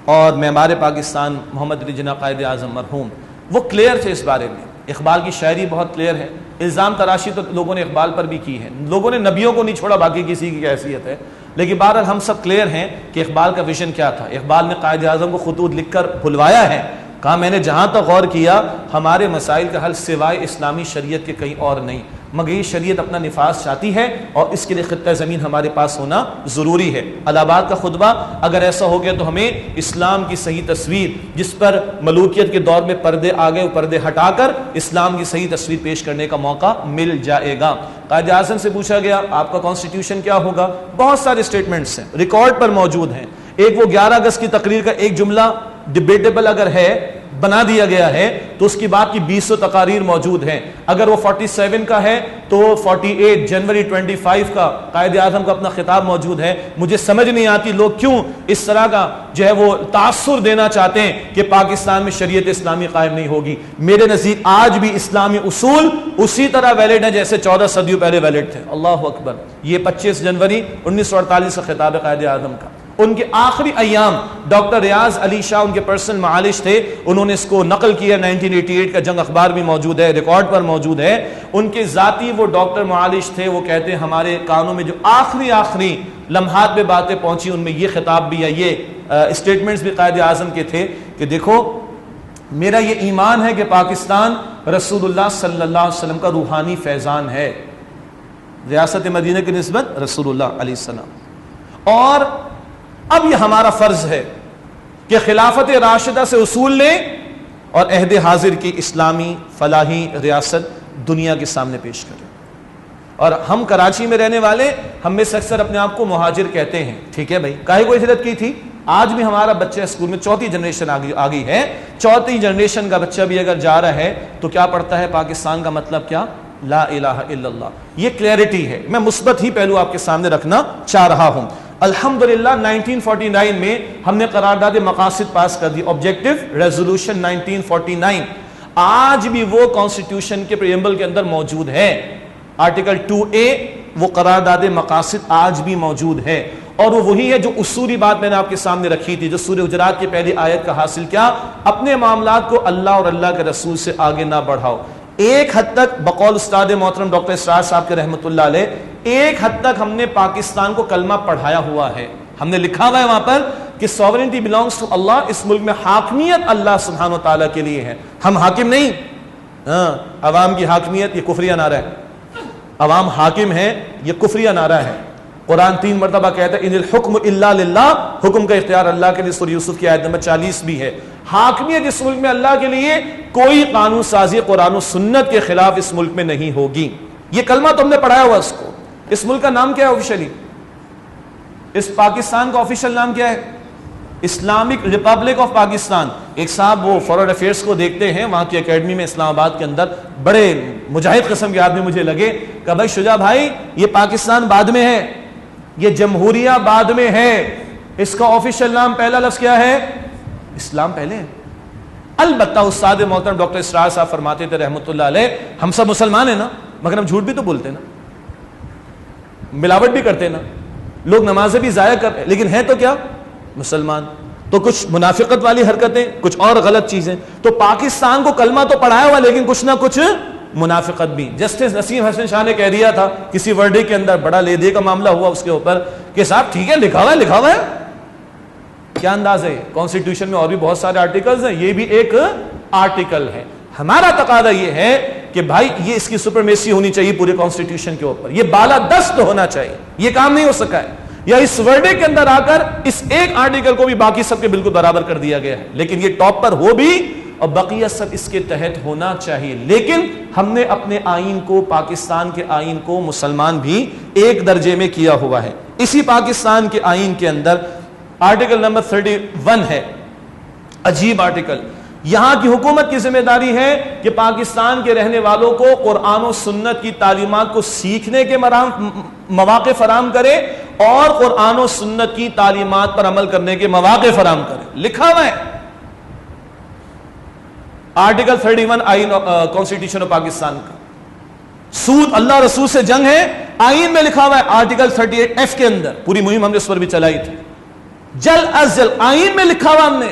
اور معمار پاکستان محمد علی جناح قائد اعظم مرحوم، وہ کلیئر تھے اس بارے میں. اقبال کی شاعری بہت کلیئر ہے. الزام تراشی تو لوگوں نے اقبال پر بھی کی ہے، لوگوں نے نبیوں کو نہیں چھوڑا، باقی کسی کی حیثیت ہے. لیکن بہرحال ہم سب کلیئر ہیں کہ اقبال کا ویژن کیا تھا. اقبال نے قائد اعظم کو خطوط لکھ کر بھلوایا ہے، کہا میں نے جہاں تک غور کیا ہمارے مسائل کا حل سوائے اسلامی شریعت کے کہیں اور نہیں، مگر یہ شریعت اپنا نفاذ چاہتی ہے اور اس کے لیے خطہ زمین ہمارے پاس ہونا ضروری ہے. الہ آباد کا خطبہ اگر ایسا ہو گیا تو ہمیں اسلام کی صحیح تصویر، جس پر ملوکیت کے دور میں پردے آگے وہ پردے ہٹا کر اسلام کی صحیح تصویر پیش کرنے کا موقع مل جائے گا. قائد اعظم سے پوچھا گیا آپ کا کانسٹیٹیوشن کیا ہوگا؟ بہت سارے اسٹیٹمنٹس ہیں، ریکارڈ پر موجود ہیں. ایک وہ 11 اگست کی تقریر کا ایک جملہ ڈیبیٹیبل اگر ہے، بنا دیا گیا ہے، تو اس کی بات کی 200 تقاریر موجود ہیں. اگر وہ 47 کا ہے تو 48 جنوری 25 کا قائد اعظم کا اپنا خطاب موجود ہے. مجھے سمجھ نہیں آتی لوگ کیوں اس طرح کا جو ہے وہ تاثر دینا چاہتے ہیں کہ پاکستان میں شریعت اسلامی قائم نہیں ہوگی. میرے نزدیک آج بھی اسلامی اصول اسی طرح ویلڈ ہیں جیسے 14 صدیوں پہلے ویلڈ تھے. اللہ اکبر. یہ 25 جنوری 1948 کا خطاب ہے قائد اعظم کا. ان کے آخری ایام ڈاکٹر ریاض علی شاہ ان کے پرسنل معالج تھے، انہوں نے اس کو نقل کیا. 1988 کا جنگ اخبار بھی موجود ہے، ریکارڈ پر موجود ہے. ان کے ذاتی وہ ڈاکٹر معالج تھے، وہ کہتے ہیں ہمارے کانوں میں جو آخری لمحات پہ باتیں پہنچی ان میں یہ خطاب بھی ہے، یہ اسٹیٹمنٹس بھی قائد اعظم کے تھے کہ دیکھو میرا یہ ایمان ہے کہ پاکستان رسول اللہ صلی اللہ علیہ وسلم کا روحانی فیضان ہے، ریاست مدینہ کی نسبت رسول اللہ علیہ السلام. اور اب یہ ہمارا فرض ہے کہ خلافت راشدہ سے اصول لیں اور عہد حاضر کی اسلامی فلاحی ریاست دنیا کے سامنے پیش کریں. اور ہم کراچی میں رہنے والے، ہم میں سے اکثر اپنے آپ کو مہاجر کہتے ہیں. ٹھیک ہے بھائی، کاہے کو ہجرت کی تھی؟ آج بھی ہمارا بچہ اسکول میں 4تھی جنریشن آ گئی ہے. 4تھی جنریشن کا بچہ بھی اگر جا رہا ہے تو کیا پڑھتا ہے؟ پاکستان کا مطلب کیا؟ لا الہ الا اللہ. یہ کلیئرٹی ہے. میں مثبت ہی پہلو آپ کے سامنے رکھنا چاہ رہا ہوں. الحمدللہ 1949 میں ہم نے قرارداد مقاصد پاس کر دی، آبجیکٹو ریزولوشن 1949. آج بھی وہ کانسٹیٹیوشن کے پریمبل کے اندر موجود ہے. آرٹیکل 2A وہ قرارداد مقاصد آج بھی موجود ہے، اور وہ وہی ہے جو اصولی بات میں نے آپ کے سامنے رکھی تھی، جو سورہ حجرات کی پہلی آیت کا حاصل کیا؟ اپنے معاملات کو اللہ اور اللہ کے رسول سے آگے نہ بڑھاؤ. ایک حد تک بقول استاد محترم ڈاکٹر اسرار صاحب کے رحمۃ اللہ علیہ، ایک حد تک ہم نے پاکستان کو کلمہ پڑھایا ہوا ہے. ہم نے لکھا ہوا ہے وہاں پر کہ سوورنٹی بلانگس ٹو اللہ. اس ملک میں حاکمیت اللہ سبحانہ و تعالیٰ کے لیے ہے، ہم حاکم نہیں. عوام کی حاکمیت یہ کفریہ نعرہ ہے، عوام حاکم ہے یہ کفریہ نعرہ ہے. قرآن 3 مرتبہ کہتا ہے ان الحکم الا للہ، حکم کا اختیار اللہ کے لیے. سورہ یوسف کی آیت نمبر 40 بھی ہے. حاکمیت اس ملک میں اللہ کے لیے کوئی قانون سازی قرآن و سنت کے خلاف اس ملک میں نہیں ہوگی. یہ کلمہ تو ہم نے پڑھایا ہوا اس کو. اس ملک کا نام کیا ہے آفیشلی؟ اس پاکستان کا آفیشل نام کیا ہے؟ Islamic republic of Pakistan. ایک صاحب وہ فارورڈ افیئرس کو دیکھتے ہیں وہاں کی اکیڈمی میں اسلام آباد کے اندر, بڑے مجاہد قسم کے آدمی مجھے لگے, کہ بھائی شجاع بھائی یہ پاکستان بعد میں ہے, یہ جمہوریہ بعد میں ہے, اس کا آفیشل نام پہلا لفظ کیا ہے؟ اسلام پہلے ہے. البتہ استاد محترم ڈاکٹر اسرار صاحب فرماتے تھے رحمۃ اللہ علیہ, ہم سب مسلمان ہیں نا, مگر ہم جھوٹ بھی تو بولتے نا, ملاوٹ بھی کرتے نا, لوگ نمازیں بھی ضائع کر, لیکن ہیں تو کیا مسلمان. تو کچھ منافقت والی حرکتیں, کچھ اور غلط چیزیں. تو پاکستان کو کلمہ تو پڑھایا ہوا لیکن کچھ نہ کچھ منافقت بھی. جسٹس نسیم حسن شاہ نے کہہ دیا تھا کسی ورڈے کے اندر, بڑا لے دے کا معاملہ ہوا اس کے اوپر, کہ صاحب ٹھیک ہے لکھا ہوا ہے. کیا انداز ہے؟ کانسٹیٹیوشن میں اور بھی بہت سارے آرٹیکلز ہیں, یہ بھی ایک آرٹیکل ہے. ہمارا تقاضا یہ ہے کہ بھائی یہ اس کی سپرمیسی ہونی چاہیے پورے کانسٹیٹیوشن کے اوپر, یہ بالا دست ہونا چاہیے. یہ کام نہیں ہو سکا ہے, یا اس ورڈے کے اندر آ کر اس ایک آرٹیکل کو بھی باقی سب کے بالکل برابر کر دیا گیا ہے, لیکن یہ ٹاپ پر ہو بھی اور بقیہ سب اس کے تحت ہونا چاہیے. لیکن ہم نے اپنے آئین کو, پاکستان کے آئین کو مسلمان بھی ایک درجے میں کیا ہوا ہے. اسی پاکستان کے آئین کے اندر آرٹیکل نمبر 31 ہے, عجیب آرٹیکل. یہاں کی حکومت کی ذمہ داری ہے کہ پاکستان کے رہنے والوں کو قرآن و سنت کی تعلیمات کو سیکھنے کے مواقع فراہم کرے اور قرآن و سنت کی تعلیمات پر عمل کرنے کے مواقع فراہم کرے. لکھا ہوا ہے آرٹیکل 31 آئین کانسٹیٹیوشن آف پاکستان کا. سود اللہ رسول سے جنگ ہے, آئین میں لکھا ہوا ہے آرٹیکل 38F کے اندر. پوری مہم ہم نے اس پر بھی چلائی تھی. جلد از جلد آئین میں لکھا ہوا ہم نے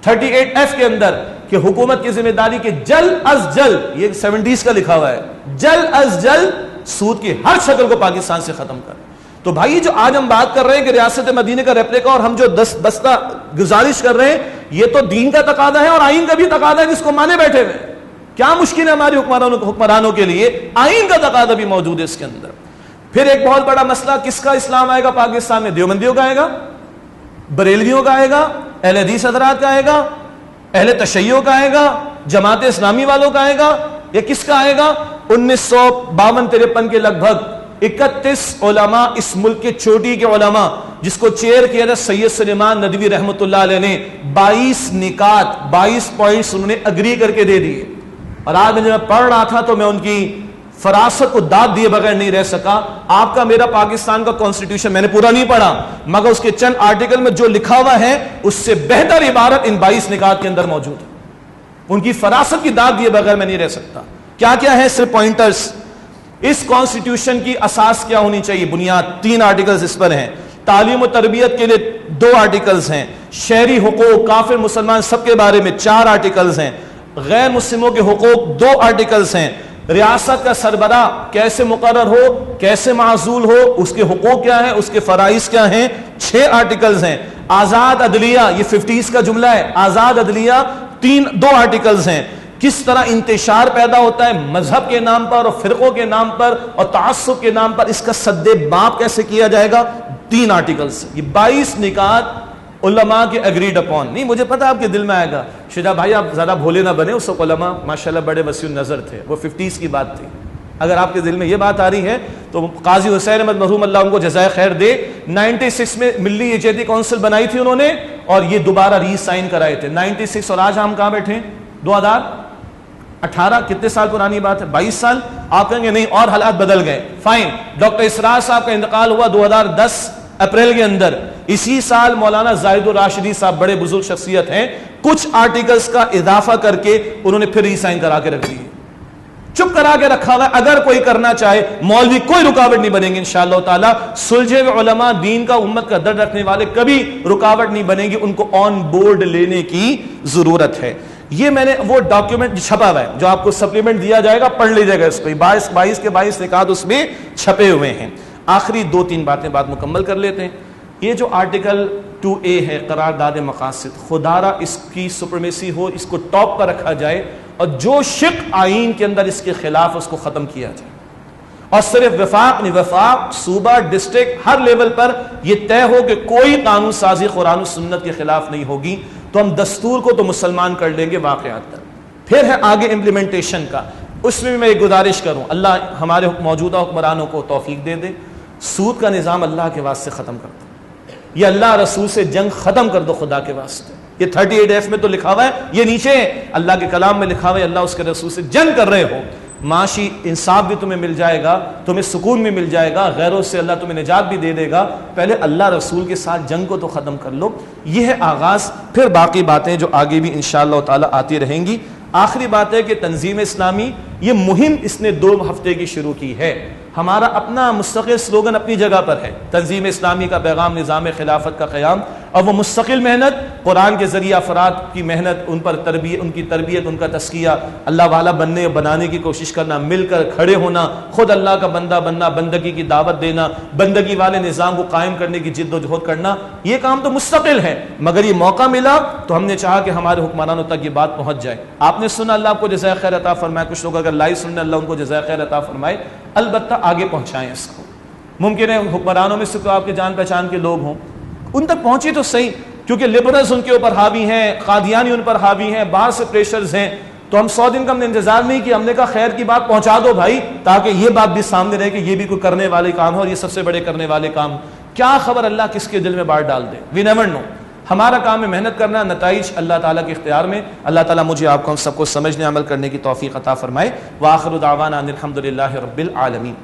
38F کے اندر کہ حکومت کی ذمہ داری کہ جلد از جلد, یہ 70s کا لکھا ہوا ہے, جلد از جلد سود کی ہر شکل کو پاکستان سے ختم کر. تو بھائی جو آج ہم بات کر رہے ہیں کہ ریاست مدینہ کا ریپلیکا, اور ہم جو بستہ گزارش کر رہے ہیں, یہ تو دین کا تقاضا ہے اور آئین کا بھی تقاضا ہے جس کو مانے بیٹھے ہوئے. کیا مشکل ہے ہماری حکمرانوں کے لیے, آئین کا تقاضا بھی موجود ہے اس کے اندر. پھر ایک بہت بڑا مسئلہ, کس کا اسلام آئے گا پاکستان میں؟ دیوبندیوں کا آئے گا, بریلویوں کا آئے گا, اہل حدیث حضرات کا آئے گا, اہل تشیع کا آئے گا, جماعت اسلامی والوں کا آئے گا, یا کس کا آئے گا؟ 1952-53 کے لگ بھگ 31 علماء, اس ملک کے چوٹی کے علماء, جس کو چیئر کیا تھا سید سلیمان ندوی رحمۃ اللہ علیہ نے, 22 نکات 22 پوائنٹس انہوں نے اگری کر کے دے دیے. اور آج میں جب پڑھ رہا تھا تو میں ان کی فراست کو داد دیے بغیر نہیں رہ سکا. آپ کا میرا پاکستان کا کانسٹیٹیوشن میں نے پورا نہیں پڑھا, مگر اس کے چند آرٹیکل میں جو لکھا ہوا ہے اس سے بہتر عبارت ان 22 نکات کے اندر موجود ہے. ان کی فراست کی داد دیے بغیر میں نہیں رہ سکتا. کیا کیا ہے صرف پوائنٹرز. اس کانسٹیٹیوشن کی اساس کیا ہونی چاہیے؟ بنیاد 3 آرٹیکلز اس پر ہیں. تعلیم و تربیت کے لیے 2 آرٹیکلز ہیں. شہری حقوق, کافر مسلمان سب کے بارے میں 4 آرٹیکلز ہیں. غیر مسلموں کے حقوق 2 آرٹیکلز ہیں. ریاست کا سربراہ کیسے مقرر ہو, کیسے معزول ہو, اس کے حقوق کیا ہیں, اس کے فرائض کیا ہیں, 6 آرٹیکلز ہیں. آزاد عدلیہ, یہ 50s کا جملہ ہے, آزاد عدلیہ 2 آرٹیکلز ہیں. کس طرح انتشار پیدا ہوتا ہے مذہب کے نام پر اور فرقوں کے نام پر اور تعصب کے نام پر, اس کا سد باب کیسے کیا جائے گا, 3 آرٹیکلز. یہ 22 نکات علماء کے اگریڈ اپون. نہیں مجھے پتا آپ کے دل میں آئے گا شجاع بھائی آپ زیادہ بھولے نہ بنے, اس وقت علماء ماشاءاللہ بڑے وسیع النظر تھے, وہ 50s کی بات تھی. اگر آپ کے دل میں یہ بات آ رہی ہے تو قاضی حسین احمد مرحوم اللہ ان کو جزائے خیر دے, 96 میں ملی یکجہتی کونسل بنائی تھی انہوں نے, اور یہ دوبارہ ری سائن کرائے تھے 96. اور آج ہم کہاں بیٹھے ہیں 2018, کتنے سال پرانی بات ہے, 22 سال. آپ کہیں گے نہیں اور حالات بدل گئے, فائن. ڈاکٹر اسرار صاحب کا انتقال ہوا 2010 اپریل کے اندر. اسی سال مولانا زاہد الراشدی صاحب بڑے بزرگ شخصیت ہیں, کچھ آرٹیکلز کا اضافہ کر کے انہوں نے پھر ری سائن کرا کے رکھ دیے, چپ کرا کے رکھا ہوا. اگر کوئی کرنا چاہے مولوی کوئی رکاوٹ نہیں بنے گی انشاءاللہ تعالی. سلجھے ہوئے علماء, دین کا امت کا درد رکھنے والے کبھی رکاوٹ نہیں بنے گی, ان کو آن بورڈ لینے کی ضرورت ہے. یہ میں نے وہ ڈاکیومنٹ چھپا ہوا ہے جو آپ کو سپلیمنٹ دیا جائے گا, پڑھ لیجیے گا اس پہ, 22 کے 22 نکات اس میں چھپے ہوئے ہیں. آخری 2-3 باتیں بعد مکمل کر لیتے ہیں. یہ جو آرٹیکل 2A ہے قرارداد مقاصد, خدا را اس کی سپرمیسی ہو, اس کو ٹاپ پر رکھا جائے اور جو شق آئین کے اندر اس کے خلاف اس کو ختم کیا جائے. اور صرف وفاق نہیں, وفاق, صوبہ, ڈسٹرکٹ, ہر لیول پر یہ طے ہو کہ کوئی قانون سازی قرآن و سنت کے خلاف نہیں ہوگی. تو ہم دستور کو تو مسلمان کر لیں گے واقعات تک. پھر ہے آگے امپلیمنٹیشن کا. اس میں بھی میں ایک گزارش کروں, اللہ ہمارے موجودہ حکمرانوں کو توفیق دے دے. سود کا نظام اللہ کے واسطے ختم کر دو, یہ اللہ رسول سے جنگ ختم کر دو خدا کے واسطے. یہ 38F میں تو لکھا ہوا ہے, یہ نیچے اللہ کے کلام میں لکھا ہوا ہے, اللہ اس کے رسول سے جنگ کر رہے ہو. معاشی انصاف بھی تمہیں مل جائے گا, تمہیں سکون بھی مل جائے گا, غیروں سے اللہ تمہیں نجات بھی دے دے گا. پہلے اللہ رسول کے ساتھ جنگ کو تو ختم کر لو. یہ ہے آغاز, پھر باقی باتیں جو آگے بھی انشاءاللہ تعالی آتی رہیں گی. آخری بات ہے کہ تنظیم اسلامی یہ مہم اس نے 2 ہفتے کی شروع کی ہے. ہمارا اپنا مستقل سلوگن اپنی جگہ پر ہے, تنظیم اسلامی کا پیغام نظام خلافت کا قیام, اور وہ مستقل محنت قرآن کے ذریعے افراد کی محنت, ان پر تربیت, ان کی تربیت, ان کا تزکیہ, اللہ والا بنانے کی کوشش کرنا, مل کر کھڑے ہونا, خود اللہ کا بندہ بننا, بندگی کی دعوت دینا, بندگی والے نظام کو قائم کرنے کی جد و جہد کرنا. یہ کام تو مستقل ہے, مگر یہ موقع ملا تو ہم نے چاہا کہ ہمارے حکمرانوں تک یہ بات پہنچ جائے. آپ نے سنا, اللہ آپ کو جزائے خیر عطا فرمائے. کچھ لوگ اگر لائیو سننے, اللہ ان کو جزائے خیر عطا فرمائے. البتہ آگے پہنچائیں اس کو. ممکن ہے حکمرانوں میں سے کوئی آپ کے جان پہچان کے لوگ ہوں, ان تک پہنچی تو صحیح, کیونکہ لبرلز ان کے اوپر حاوی ہیں, قادیانی ان پر حاوی ہیں, باہر سے پریشرز ہیں. تو ہم 100 دن کا ہم نے انتظار نہیں کیا, ہم نے کہا خیر کی بات پہنچا دو بھائی, تاکہ یہ بات بھی سامنے رہے کہ یہ بھی کوئی کرنے والے کام ہے, اور یہ سب سے بڑے کرنے والے کام. کیا خبر اللہ کس کے دل میں بات ڈال دے, وی نیور نو. ہمارا کام ہے محنت کرنا, نتائج اللہ تعالیٰ کے اختیار میں. اللہ تعالیٰ مجھے آپ کو ہم سب کو سمجھنے عمل کرنے کی توفیق عطا فرمائے. وآخر دعوانا ان الحمد للہ رب العالمین.